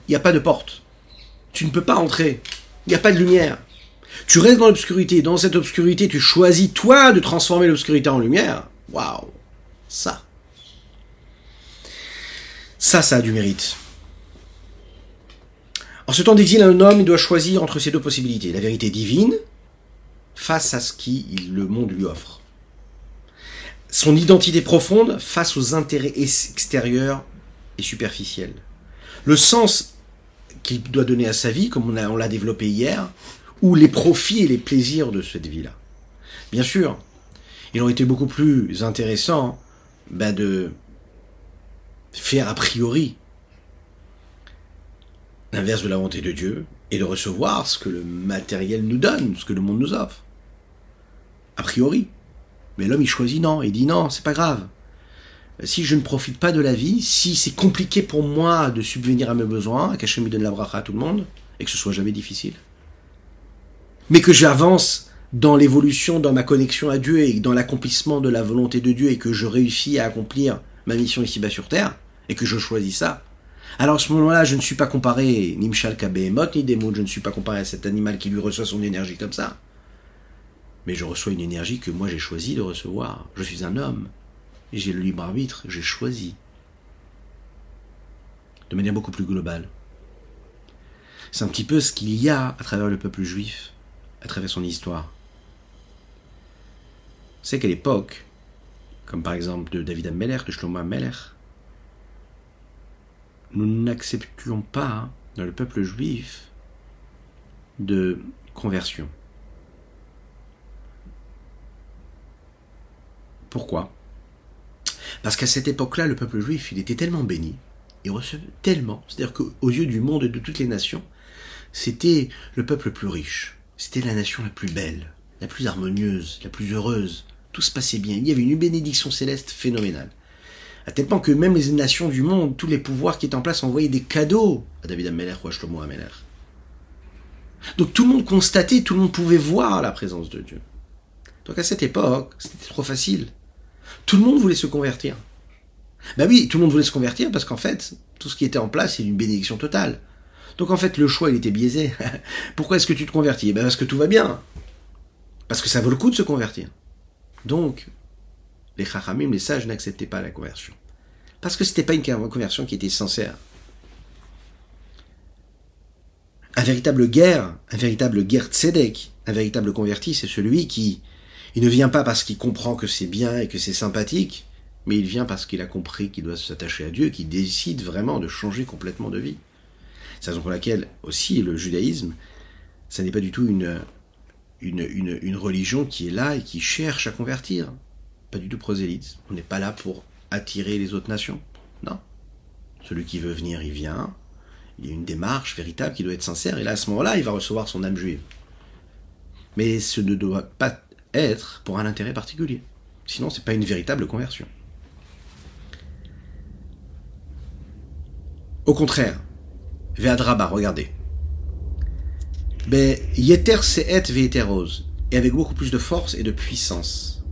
il n'y a pas de porte. Tu ne peux pas entrer. Il n'y a pas de lumière. Tu restes dans l'obscurité. Dans cette obscurité, tu choisis, toi, de transformer l'obscurité en lumière. Waouh. Ça, a du mérite. En ce temps d'exil, un homme, il doit choisir entre ces deux possibilités. La vérité divine, face à ce que le monde lui offre. Son identité profonde face aux intérêts extérieurs et superficiels. Le sens qu'il doit donner à sa vie, comme on l'a développé hier, ou les profits et les plaisirs de cette vie-là. Bien sûr, il aurait été beaucoup plus intéressant de faire a priori l'inverse de la volonté de Dieu et de recevoir ce que le matériel nous donne, ce que le monde nous offre. A priori. Mais l'homme, il choisit non. Il dit non, c'est pas grave. Si je ne profite pas de la vie, si c'est compliqué pour moi de subvenir à mes besoins, qu'Hachem me donne la bracha à tout le monde, et que ce soit jamais difficile, mais que j'avance dans l'évolution, dans ma connexion à Dieu et dans l'accomplissement de la volonté de Dieu et que je réussis à accomplir ma mission ici-bas sur Terre, et que je choisis ça, alors à ce moment-là, je ne suis pas comparé ni Mshal Kabehemot, ni Démon, je ne suis pas comparé à cet animal qui lui reçoit son énergie comme ça. Mais je reçois une énergie que moi j'ai choisi de recevoir. Je suis un homme, et j'ai le libre arbitre, j'ai choisi. De manière beaucoup plus globale. C'est un petit peu ce qu'il y a à travers le peuple juif, à travers son histoire. C'est qu'à l'époque, comme par exemple de David Ameller, de Shlomo Ameller, nous n'acceptions pas, dans le peuple juif, de conversion. Pourquoi ? Parce qu'à cette époque-là, le peuple juif, il était tellement béni, il recevait tellement, c'est-à-dire qu'aux yeux du monde et de toutes les nations, c'était le peuple le plus riche, c'était la nation la plus belle, la plus harmonieuse, la plus heureuse, tout se passait bien, il y avait une bénédiction céleste phénoménale. À tel point que même les nations du monde, tous les pouvoirs qui étaient en place envoyaient des cadeaux à David Ameller ou à Shlomo Ameller. Donc tout le monde constatait, tout le monde pouvait voir la présence de Dieu. Donc à cette époque, c'était trop facile. Tout le monde voulait se convertir. Ben oui, tout le monde voulait se convertir parce qu'en fait, tout ce qui était en place, c'est une bénédiction totale. Donc en fait, le choix, il était biaisé. Pourquoi est-ce que tu te convertis ? Ben parce que tout va bien. Parce que ça vaut le coup de se convertir. Donc, les chachamim, les sages, n'acceptaient pas la conversion. Parce que c'était pas une conversion qui était sincère. Un véritable guerre tzedek, un véritable converti, c'est celui qui il ne vient pas parce qu'il comprend que c'est bien et que c'est sympathique, mais il vient parce qu'il a compris qu'il doit s'attacher à Dieu, qu'il décide vraiment de changer complètement de vie. C'est la raison pour laquelle aussi le judaïsme, ça n'est pas du tout une religion qui est là et qui cherche à convertir. Pas du tout prosélyte. On n'est pas là pour attirer les autres nations. Non. Celui qui veut venir, il vient. Il y a une démarche véritable qui doit être sincère. Et là, à ce moment-là, il va recevoir son âme juive. Mais ce ne doit pas être pour un intérêt particulier. Sinon, c'est pas une véritable conversion. Au contraire, Ve'adraba, regardez. Yeter se'et ve'eteros, et avec beaucoup plus de force et de puissance.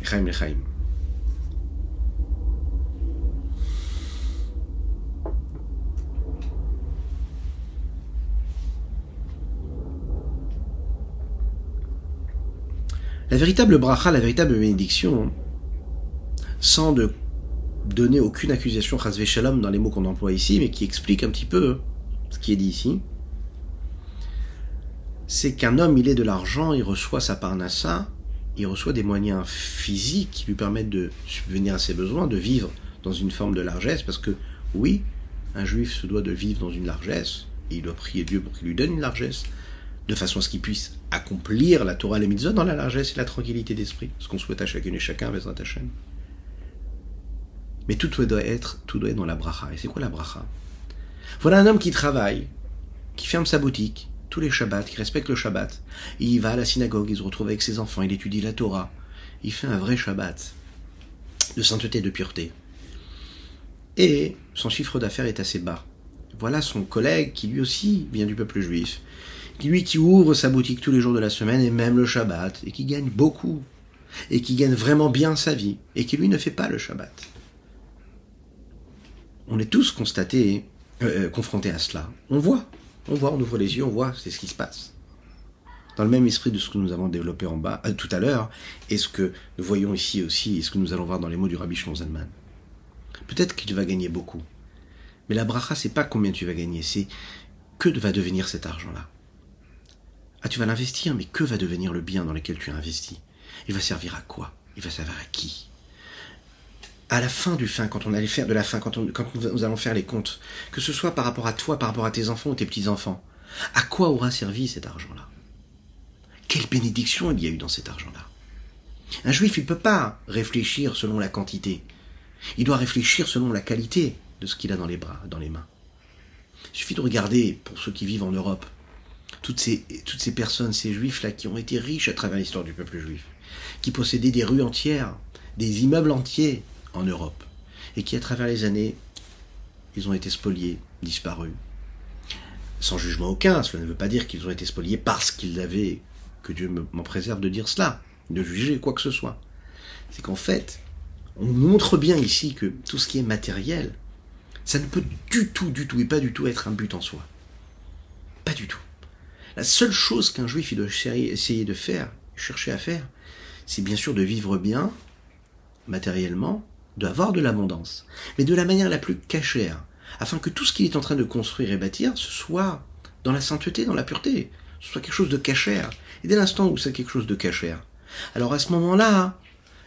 Lechaim, lechaim. La véritable bracha, la véritable bénédiction, sans de donner aucune accusation chas v'shalom dans les mots qu'on emploie ici, mais qui explique un petit peu ce qui est dit ici, c'est qu'un homme, il est de l'argent, il reçoit sa parnassa, il reçoit des moyens physiques qui lui permettent de subvenir à ses besoins, de vivre dans une forme de largesse, parce que oui, un juif se doit de vivre dans une largesse, et il doit prier Dieu pour qu'il lui donne une largesse, de façon à ce qu'il puisse accomplir la Torah et les mitzvot dans la largesse et la tranquillité d'esprit, ce qu'on souhaite à chacune et chacun, Bezrat Hashem. Mais tout doit être dans la bracha. Et c'est quoi la bracha ? Voilà un homme qui travaille, qui ferme sa boutique, tous les Shabbats, qui respecte le Shabbat. Il va à la synagogue, il se retrouve avec ses enfants, il étudie la Torah. Il fait un vrai Shabbat de sainteté, de pureté. Et son chiffre d'affaires est assez bas. Voilà son collègue qui lui aussi vient du peuple juif, qui ouvre sa boutique tous les jours de la semaine et même le Shabbat, et qui gagne beaucoup, et qui gagne vraiment bien sa vie, et qui lui ne fait pas le Shabbat. On est tous confrontés à cela. On voit, on ouvre les yeux, on voit, c'est ce qui se passe. Dans le même esprit de ce que nous avons développé en bas, tout à l'heure, et ce que nous voyons ici aussi, et ce que nous allons voir dans les mots du Rabbi Shlomo Zalman. Peut-être que tu vas gagner beaucoup. Mais la bracha, c'est pas combien tu vas gagner, c'est que va devenir cet argent-là. Ah, tu vas l'investir, mais que va devenir le bien dans lequel tu as investi? Il va servir à quoi? Il va servir à qui? À la fin du fin, quand on allait faire de la fin, quand nous allons faire les comptes, que ce soit par rapport à toi, par rapport à tes enfants ou tes petits-enfants, à quoi aura servi cet argent-là? Quelle bénédiction il y a eu dans cet argent-là? Un juif, il ne peut pas réfléchir selon la quantité. Il doit réfléchir selon la qualité de ce qu'il a dans les bras, dans les mains. Il suffit de regarder, pour ceux qui vivent en Europe, toutes ces personnes, ces juifs-là, qui ont été riches à travers l'histoire du peuple juif, qui possédaient des rues entières, des immeubles entiers en Europe, et qui, à travers les années, ils ont été spoliés, disparus. Sans jugement aucun, cela ne veut pas dire qu'ils ont été spoliés parce qu'ils avaient, que Dieu m'en préserve de dire cela, de juger quoi que ce soit. C'est qu'en fait, on montre bien ici que tout ce qui est matériel, ça ne peut du tout, et pas du tout être un but en soi. Pas du tout. La seule chose qu'un juif il doit essayer de faire, chercher à faire, c'est bien sûr de vivre bien, matériellement, d'avoir de l'abondance, mais de la manière la plus cachère, afin que tout ce qu'il est en train de construire et bâtir, ce soit dans la sainteté, dans la pureté, ce soit quelque chose de cachère. Et dès l'instant où c'est quelque chose de cachère, alors à ce moment-là,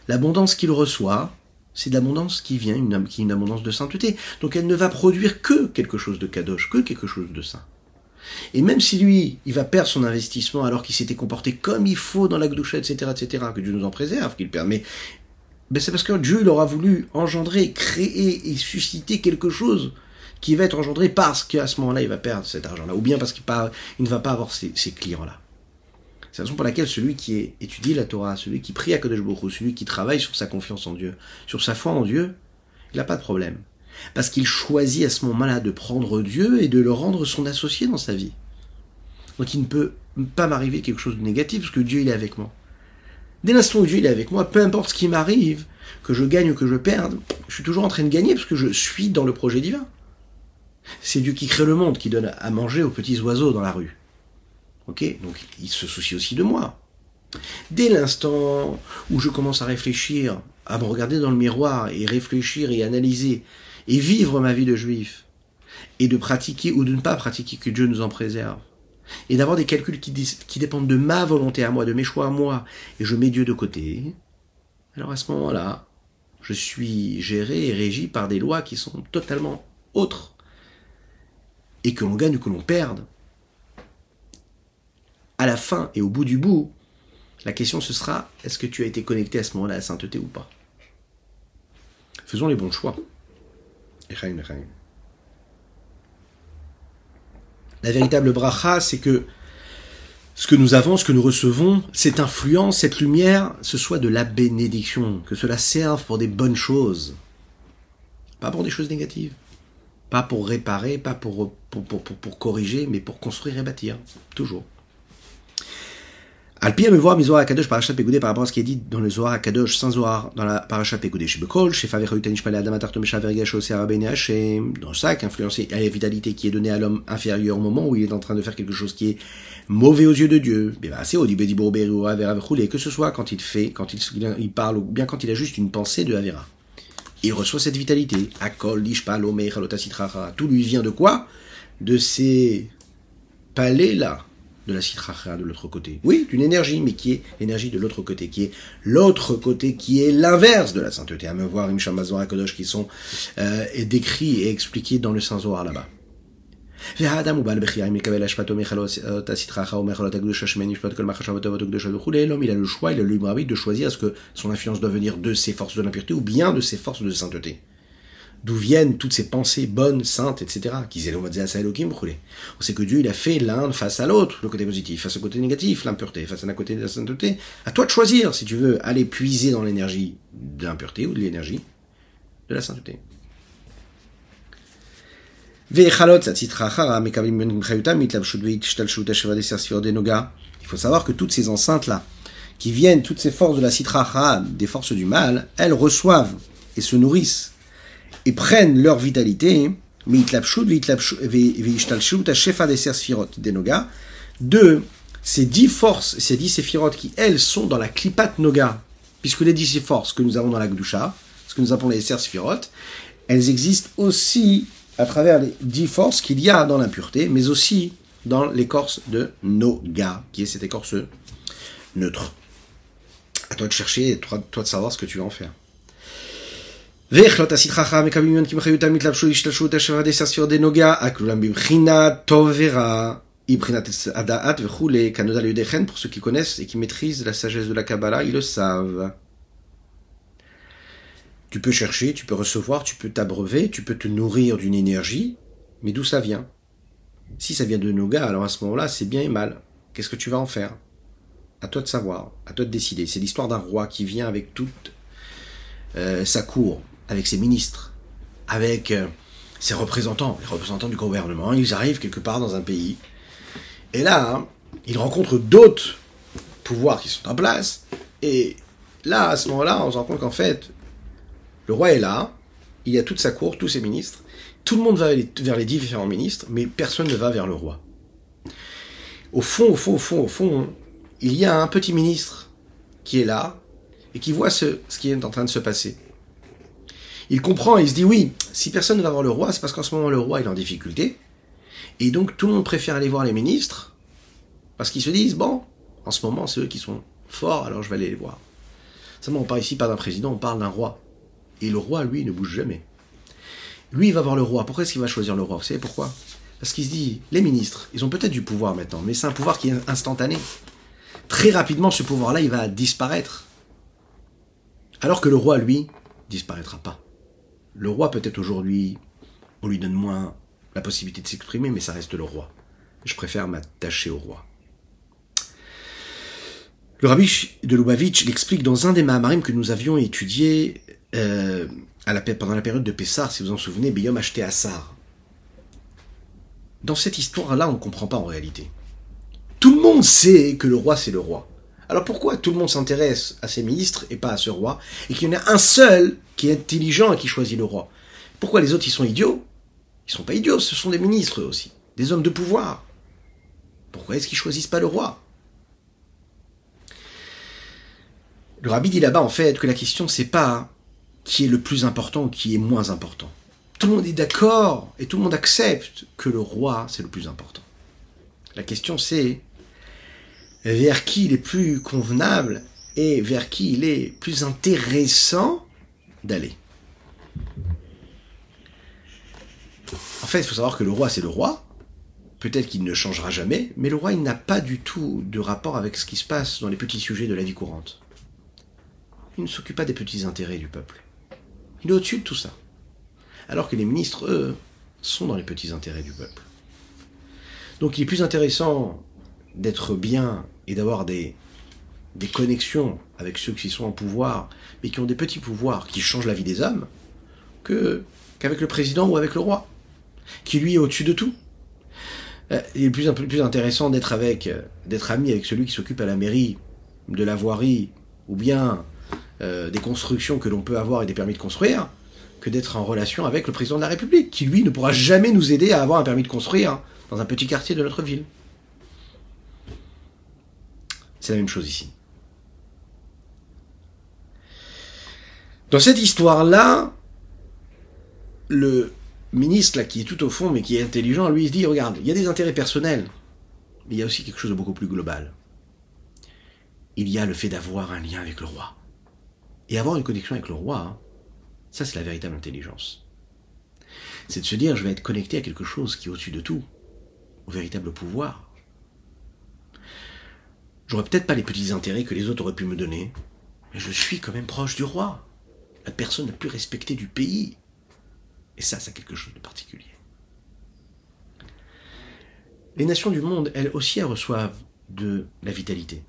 l'abondance qu'il reçoit, c'est de l'abondance qui vient, une abondance de sainteté. Donc elle ne va produire que quelque chose de kadosh, que quelque chose de saint. Et même si lui, il va perdre son investissement alors qu'il s'était comporté comme il faut dans la Gdusha, etc., que Dieu nous en préserve, qu'il permet, ben c'est parce que Dieu il aura voulu engendrer, créer et susciter quelque chose qui va être engendré parce qu'à ce moment-là, il va perdre cet argent-là, ou bien parce qu'il ne va pas avoir ces clients-là. C'est la raison pour laquelle celui qui étudie la Torah, celui qui prie à Kadosh Baruch Hu, celui qui travaille sur sa confiance en Dieu, sur sa foi en Dieu, il n'a pas de problème. Parce qu'il choisit à ce moment-là de prendre Dieu et de le rendre son associé dans sa vie. Donc il ne peut pas m'arriver quelque chose de négatif parce que Dieu il est avec moi. Dès l'instant où Dieu il est avec moi, peu importe ce qui m'arrive, que je gagne ou que je perde, je suis toujours en train de gagner parce que je suis dans le projet divin. C'est Dieu qui crée le monde, qui donne à manger aux petits oiseaux dans la rue. Ok, donc il se soucie aussi de moi. Dès l'instant où je commence à réfléchir, à me regarder dans le miroir et réfléchir et analyser et vivre ma vie de juif, et de pratiquer ou de ne pas pratiquer, que Dieu nous en préserve, et d'avoir des calculs qui dépendent de ma volonté à moi, de mes choix à moi, et je mets Dieu de côté, alors à ce moment-là, je suis géré et régi par des lois qui sont totalement autres, et que l'on gagne ou que l'on perde. À la fin et au bout du bout, la question ce sera, est-ce que tu as été connecté à ce moment-là à la sainteté ou pas? Faisons les bons choix. La véritable bracha, c'est que ce que nous avons, ce que nous recevons, cette influence, cette lumière, ce soit de la bénédiction, que cela serve pour des bonnes choses, pas pour des choses négatives, pas pour réparer, pas pour corriger, mais pour construire et bâtir, toujours. Al-Pi me voir mi Zohar HaKadosh Parashat Pekudei par rapport à ce qui est dit dans le Zohar HaKadosh, sans Zohar, dans la Parashat Pekudei. Shebekol, Shefa Vechayutan Ishpale Adam Atarto Meshav Vergesh Oseh Rabbeinu Hashem, dans ça, qu'influencer à la vitalité qui est donnée à l'homme inférieur au moment où il est en train de faire quelque chose qui est mauvais aux yeux de Dieu. C'est Odibedibur Beru Avera Vechule, que ce soit quand il parle, ou bien quand il a juste une pensée de Avera. Il reçoit cette vitalité. Akol, Ishpal, Omer, Halotasitracha. Tout lui vient de quoi? De ces palais-là. De la citracha de l'autre côté. Oui, d'une énergie, mais qui est l'énergie de l'autre côté, qui est l'autre côté, qui est l'inverse de la sainteté. À me voir, Imsham Zohar HaKadosh, qui sont décrits et expliqués dans le Saint Zohar là-bas. L'homme, il a le choix, il a le libre arbitre de choisir est-ce que son influence doit venir de ses forces de l'impureté ou bien de ses forces de sainteté. d'où viennent toutes ces pensées bonnes, saintes, etc. On sait que Dieu, il a fait l'un face à l'autre, le côté positif, face au côté négatif, l'impureté, face à la côté de la sainteté. À toi de choisir si tu veux aller puiser dans l'énergie de l'impureté ou de l'énergie de la sainteté. Il faut savoir que toutes ces enceintes-là, qui viennent, toutes ces forces de la Sitra Achara, des forces du mal, elles reçoivent et se nourrissent et prennent leur vitalité de ces 10 forces, ces 10 séphirotes qui, elles, sont dans la Klipat Noga, puisque les 10 forces que nous avons dans la Gdusha, ce que nous appelons les séphirotes, elles existent aussi à travers les 10 forces qu'il y a dans l'impureté, mais aussi dans l'écorce de Noga, qui est cette écorce neutre. À toi de chercher, toi de savoir ce que tu vas en faire. Pour ceux qui connaissent et qui maîtrisent la sagesse de la Kabbalah, ils le savent. Tu peux chercher, tu peux recevoir, tu peux t'abreuver, tu peux te nourrir d'une énergie, mais d'où ça vient? Si ça vient de Noga, alors à ce moment-là, c'est bien et mal. Qu'est-ce que tu vas en faire? À toi de savoir, à toi de décider. C'est l'histoire d'un roi qui vient avec toute sa cour, avec ses ministres, avec ses représentants, les représentants du gouvernement. Ils arrivent quelque part dans un pays, et là, ils rencontrent d'autres pouvoirs qui sont en place, et là, à ce moment-là, on se rend compte qu'en fait, le roi est là, il y a toute sa cour, tous ses ministres, tout le monde va vers les différents ministres, mais personne ne va vers le roi. Au fond, il y a un petit ministre qui est là, et qui voit ce qui est en train de se passer. Il comprend, il se dit oui, si personne ne va voir le roi, c'est parce qu'en ce moment le roi est en difficulté, et donc tout le monde préfère aller voir les ministres, parce qu'ils se disent, bon, en ce moment c'est eux qui sont forts, alors je vais aller les voir. Seulement on parle ici pas d'un président, on parle d'un roi. Et le roi, lui, ne bouge jamais. Lui, il va voir le roi. Pourquoi est-ce qu'il va choisir le roi? Vous savez pourquoi? Parce qu'il se dit, les ministres, ils ont peut-être du pouvoir maintenant, mais c'est un pouvoir qui est instantané. Très rapidement, ce pouvoir-là, il va disparaître. Alors que le roi, lui, disparaîtra pas. Le roi, peut-être aujourd'hui, on lui donne moins la possibilité de s'exprimer, mais ça reste le roi. Je préfère m'attacher au roi. Le Rabbi de Lubavitch l'explique dans un des Mahamarim que nous avions étudié pendant la période de Pessah, si vous en souvenez, Beyom Ashté Assar. Dans cette histoire-là, on ne comprend pas en réalité. Tout le monde sait que le roi, c'est le roi. Alors pourquoi tout le monde s'intéresse à ses ministres et pas à ce roi, et qu'il y en a un seul qui est intelligent et qui choisit le roi? Pourquoi les autres, ils sont idiots? Ils sont pas idiots, ce sont des ministres aussi, des hommes de pouvoir. Pourquoi est-ce qu'ils choisissent pas le roi? Le Rabbi dit là-bas, en fait, que la question, c'est pas qui est le plus important ou qui est moins important. Tout le monde est d'accord et tout le monde accepte que le roi, c'est le plus important. La question, c'est vers qui il est plus convenable et vers qui il est plus intéressant d'aller. En fait, il faut savoir que le roi, c'est le roi. Peut-être qu'il ne changera jamais, mais le roi, il n'a pas du tout de rapport avec ce qui se passe dans les petits sujets de la vie courante. Il ne s'occupe pas des petits intérêts du peuple. Il est au-dessus de tout ça. Alors que les ministres, eux, sont dans les petits intérêts du peuple. Donc il est plus intéressant d'être bien et d'avoir des connexions avec ceux qui sont en pouvoir, mais qui ont des petits pouvoirs qui changent la vie des hommes, qu'avec le président ou avec le roi, qui lui est au-dessus de tout. Il est plus intéressant d'être ami avec celui qui s'occupe à la mairie de la voirie, ou bien des constructions que l'on peut avoir et des permis de construire, que d'être en relation avec le président de la République, qui lui ne pourra jamais nous aider à avoir un permis de construire dans un petit quartier de notre ville. C'est la même chose ici. Dans cette histoire-là, le ministre là, qui est tout au fond, mais qui est intelligent, lui, il se dit, regarde, il y a des intérêts personnels, mais il y a aussi quelque chose de beaucoup plus global. Il y a le fait d'avoir un lien avec le roi. Et avoir une connexion avec le roi, hein, ça c'est la véritable intelligence. C'est de se dire, je vais être connecté à quelque chose qui est au-dessus de tout, au véritable pouvoir. J'aurais peut-être pas les petits intérêts que les autres auraient pu me donner, mais je suis quand même proche du roi, la personne la plus respectée du pays. Et ça, c'est quelque chose de particulier. Les nations du monde, elles aussi, elles reçoivent de la vitalité.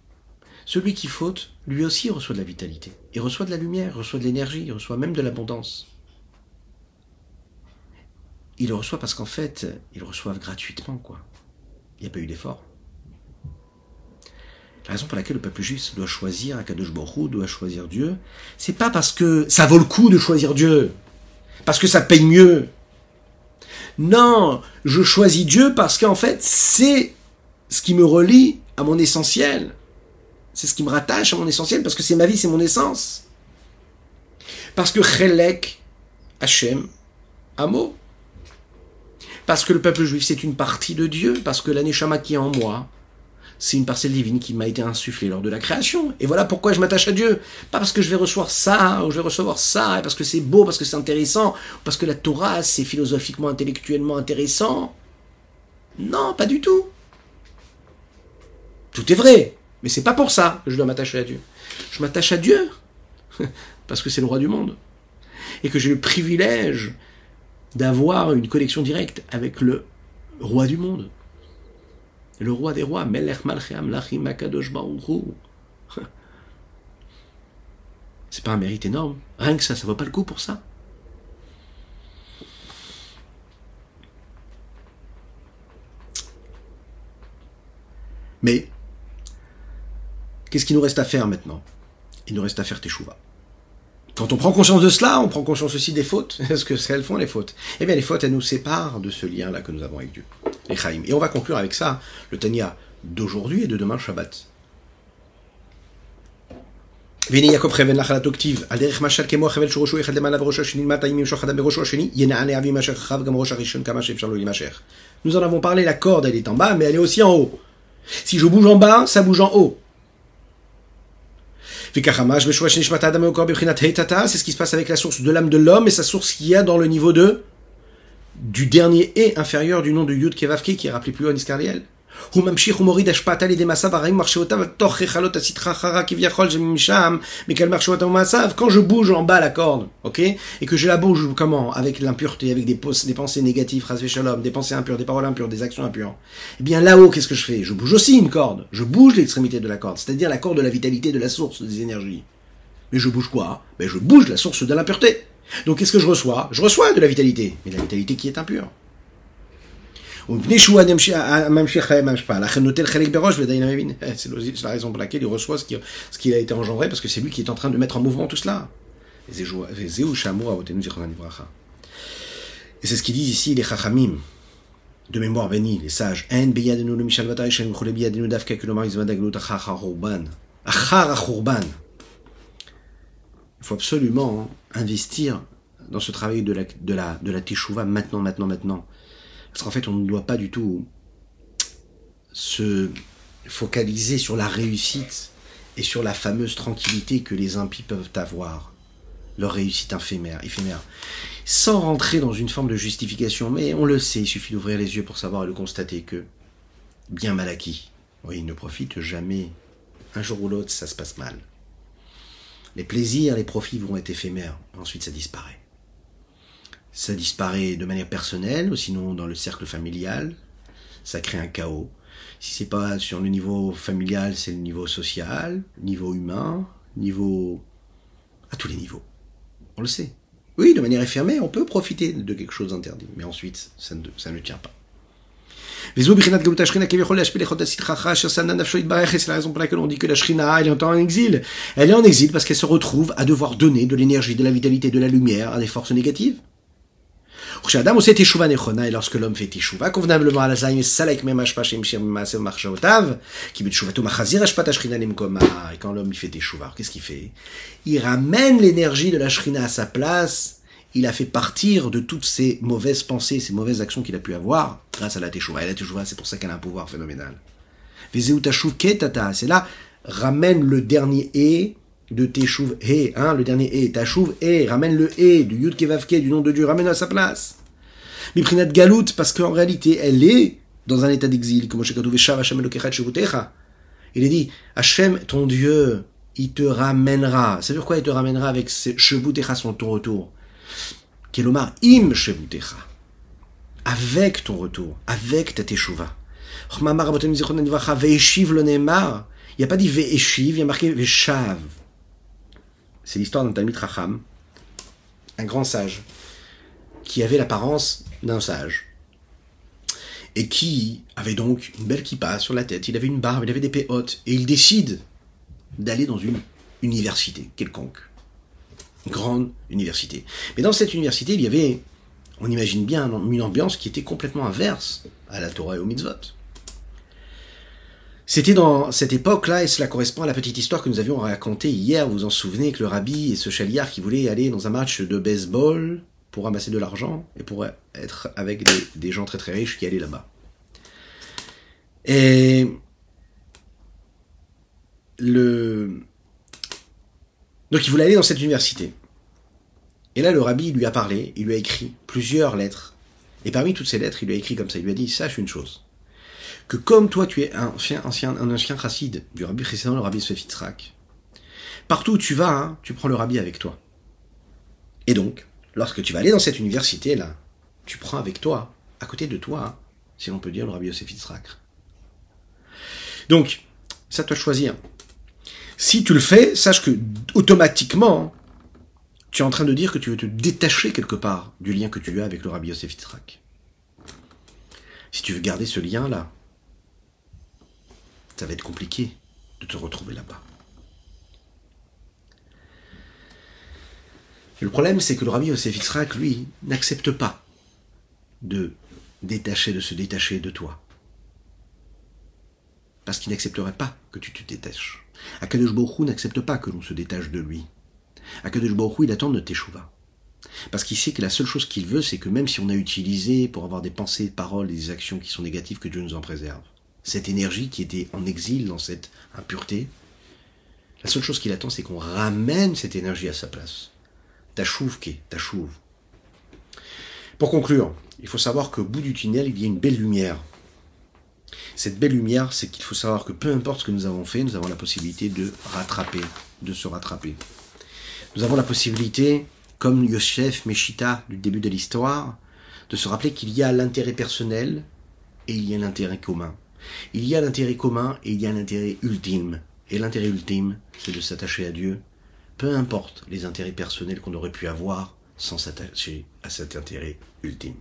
Celui qui faute, lui aussi reçoit de la vitalité. Il reçoit de la lumière, il reçoit de l'énergie, il reçoit même de l'abondance. Il le reçoit parce qu'en fait, ils le reçoivent gratuitement, quoi. Il n'y a pas eu d'effort. La raison pour laquelle le peuple juif doit choisir Akadosh Baruch Hu, doit choisir Dieu, c'est pas parce que ça vaut le coup de choisir Dieu, parce que ça paye mieux. Non, je choisis Dieu parce qu'en fait, c'est ce qui me relie à mon essentiel. C'est ce qui me rattache à mon essentiel, parce que c'est ma vie, c'est mon essence. Parce que Chelek, Hachem, Amo. Parce que le peuple juif, c'est une partie de Dieu, parce que la Neshama qui est en moi, c'est une parcelle divine qui m'a été insufflée lors de la création. Et voilà pourquoi je m'attache à Dieu. Pas parce que je vais recevoir ça, ou je vais recevoir ça, parce que c'est beau, parce que c'est intéressant, parce que la Torah, c'est philosophiquement, intellectuellement intéressant. Non, pas du tout. Tout est vrai, mais c'est pas pour ça que je dois m'attacher à Dieu. Je m'attache à Dieu, parce que c'est le roi du monde. Et que j'ai le privilège d'avoir une connexion directe avec le roi du monde. Le roi des rois, Melech Malchei Amlachim Akadosh Baruch Hu. C'est pas un mérite énorme. Rien que ça vaut pas le coup pour ça. Mais, qu'est-ce qu'il nous reste à faire maintenant? Il nous reste à faire Teshuvah. Quand on prend conscience de cela, on prend conscience aussi des fautes. Est-ce que qu'elles font les fautes? Eh bien, les fautes, elles nous séparent de ce lien-là que nous avons avec Dieu. Les Chaim. Et on va conclure avec ça le Tanya d'aujourd'hui et de demain Shabbat. והנה יעקב חבל נחלת כתיב, על דרך משל כמו חבל שראשו אחד למעלה וראשו השני למטה, אם ימשוך אדם בראשו השני, ינענע וימשך אחריו גם ראש הראשון כמה שאפשר לו להימשך. Nous en avons parlé, la corde elle est en bas, mais elle est aussi en haut. Si je bouge en bas, ça bouge en haut. C'est ce qui se passe avec la source de l'âme de l'homme et sa source qu'il y a dans le niveau du dernier et inférieur du nom de Yud Kevavke qui est rappelé plus haut en Iskariel. Quand je bouge en bas la corde, ok, et que je la bouge comment? Avec l'impureté, avec des pensées négatives, des pensées impures, des paroles impures, des actions impures. Eh bien là-haut, qu'est-ce que je fais? Je bouge aussi une corde. Je bouge l'extrémité de la corde, c'est-à-dire la corde de la vitalité, de la source des énergies. Mais je bouge quoi? Ben je bouge la source de l'impureté. Donc qu'est-ce que je reçois? Je reçois de la vitalité, mais la vitalité qui est impure. C'est la raison pour laquelle il reçoit ce qui a été engendré, parce que c'est lui qui est en train de mettre en mouvement tout cela. Et c'est ce qu'ils disent ici les Chachamim, de mémoire bénie, les sages. Il faut absolument investir dans ce travail de la Teshuvah maintenant. Parce qu'en fait, on ne doit pas du tout se focaliser sur la réussite et sur la fameuse tranquillité que les impies peuvent avoir. Leur réussite éphémère. Sans rentrer dans une forme de justification, mais on le sait, il suffit d'ouvrir les yeux pour savoir et de constater que, bien mal acquis, oui, il ne profite jamais. Un jour ou l'autre, ça se passe mal. Les plaisirs, les profits vont être éphémères. Ensuite, ça disparaît. Ça disparaît de manière personnelle, ou sinon dans le cercle familial, ça crée un chaos. Si c'est pas sur le niveau familial, c'est le niveau social, niveau humain, à tous les niveaux. On le sait. Oui, de manière éphémère, on peut profiter de quelque chose d'interdit, mais ensuite, ça ne tient pas. C'est la raison pour laquelle on dit que la Shrina, elle est en exil. Elle est en exil parce qu'elle se retrouve à devoir donner de l'énergie, de la vitalité, de la lumière à des forces négatives. Et lorsque l'homme fait teshuva convenablement à la zaïm, et quand l'homme fait teshuva, qu'est-ce qu'il fait? Il ramène l'énergie de la shrina à sa place. Il a fait partir de toutes ces mauvaises pensées, ces mauvaises actions qu'il a pu avoir grâce à la teshuva. Et la teshuva, c'est pour ça qu'elle a un pouvoir phénoménal. C'est là, ramène le dernier et de Teshuv He, le dernier E, Tashuv E, ramène le E du Yud Kevavke, du nom de Dieu, ramène à sa place. Miprinat Galout, parce qu'en réalité, elle est dans un état d'exil, comme il est dit, Hachem, ton Dieu, il te ramènera. Ça veut dire quoi, il te ramènera avec Shevutecha, son ton retour? Kelomar im shevutecha. Avec ton retour, avec ta teshuva. Il n'y a pas dit ve'eshiv, il y a marqué ve'shav. C'est l'histoire d'un Talmid Chacham, un grand sage, qui avait l'apparence d'un sage. Et qui avait donc une belle kippa sur la tête, il avait une barbe, il avait des péotes, et il décide d'aller dans une université quelconque. Une grande université. Mais dans cette université, il y avait, on imagine bien, une ambiance qui était complètement inverse à la Torah et aux mitzvot. C'était dans cette époque-là, et cela correspond à la petite histoire que nous avions racontée hier, vous vous en souvenez, avec le rabbi et ce chaliard qui voulait aller dans un match de baseball pour ramasser de l'argent et pour être avec des gens très très riches qui allaient là-bas. Et donc il voulait aller dans cette université. Et là le rabbi lui a parlé, il lui a écrit plusieurs lettres. Et parmi toutes ces lettres, il lui a écrit comme ça, il lui a dit, sache une chose, que comme toi tu es un ancien chassid du rabbi précédent, le rabbi Yosef Yitzhak, partout où tu vas, tu prends le rabbi avec toi. Et donc, lorsque tu vas aller dans cette université-là, tu prends avec toi, à côté de toi, si l'on peut dire, le rabbi Yosef Yitzhak. Donc, ça te doit choisir. Si tu le fais, sache que, automatiquement, tu es en train de dire que tu veux te détacher quelque part du lien que tu as avec le rabbi Yosef Yitzhak. Si tu veux garder ce lien-là, ça va être compliqué de te retrouver là-bas. Et le problème, c'est que le rabbi Yosef Yitzhak, lui, n'accepte pas de se détacher de toi. Parce qu'il n'accepterait pas que tu te détaches. Akadosh Baruch Hu n'accepte pas que l'on se détache de lui. Akadosh Baruch Hu, il attend de teshuva. Parce qu'il sait que la seule chose qu'il veut, c'est que même si on a utilisé pour avoir des pensées, des paroles, des actions qui sont négatives, que Dieu nous en préserve. Cette énergie qui était en exil dans cette impureté, la seule chose qu'il attend, c'est qu'on ramène cette énergie à sa place. Tachouv ke, tachouv. Pour conclure, il faut savoir qu'au bout du tunnel, il y a une belle lumière. Cette belle lumière, c'est qu'il faut savoir que peu importe ce que nous avons fait, nous avons la possibilité de se rattraper. Nous avons la possibilité, comme Yosef Meshita du début de l'histoire, de se rappeler qu'il y a l'intérêt personnel et il y a l'intérêt commun. Il y a l'intérêt commun et il y a l'intérêt ultime. Et l'intérêt ultime, c'est de s'attacher à Dieu, peu importe les intérêts personnels qu'on aurait pu avoir sans s'attacher à cet intérêt ultime.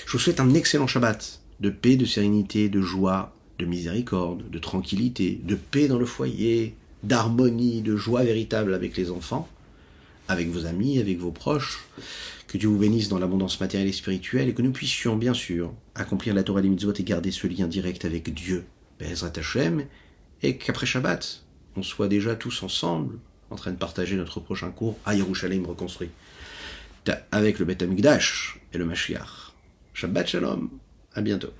Je vous souhaite un excellent Shabbat, de paix, de sérénité, de joie, de miséricorde, de tranquillité, de paix dans le foyer, d'harmonie, de joie véritable avec les enfants, avec vos amis, avec vos proches. Que Dieu vous bénisse dans l'abondance matérielle et spirituelle et que nous puissions, bien sûr, accomplir la Torah des mitzvot et garder ce lien direct avec Dieu, Be'ezrat Hashem, et qu'après Shabbat, on soit déjà tous ensemble en train de partager notre prochain cours à Yerushalayim reconstruit, avec le Beth Amikdash et le Mashiach. Shabbat Shalom, à bientôt.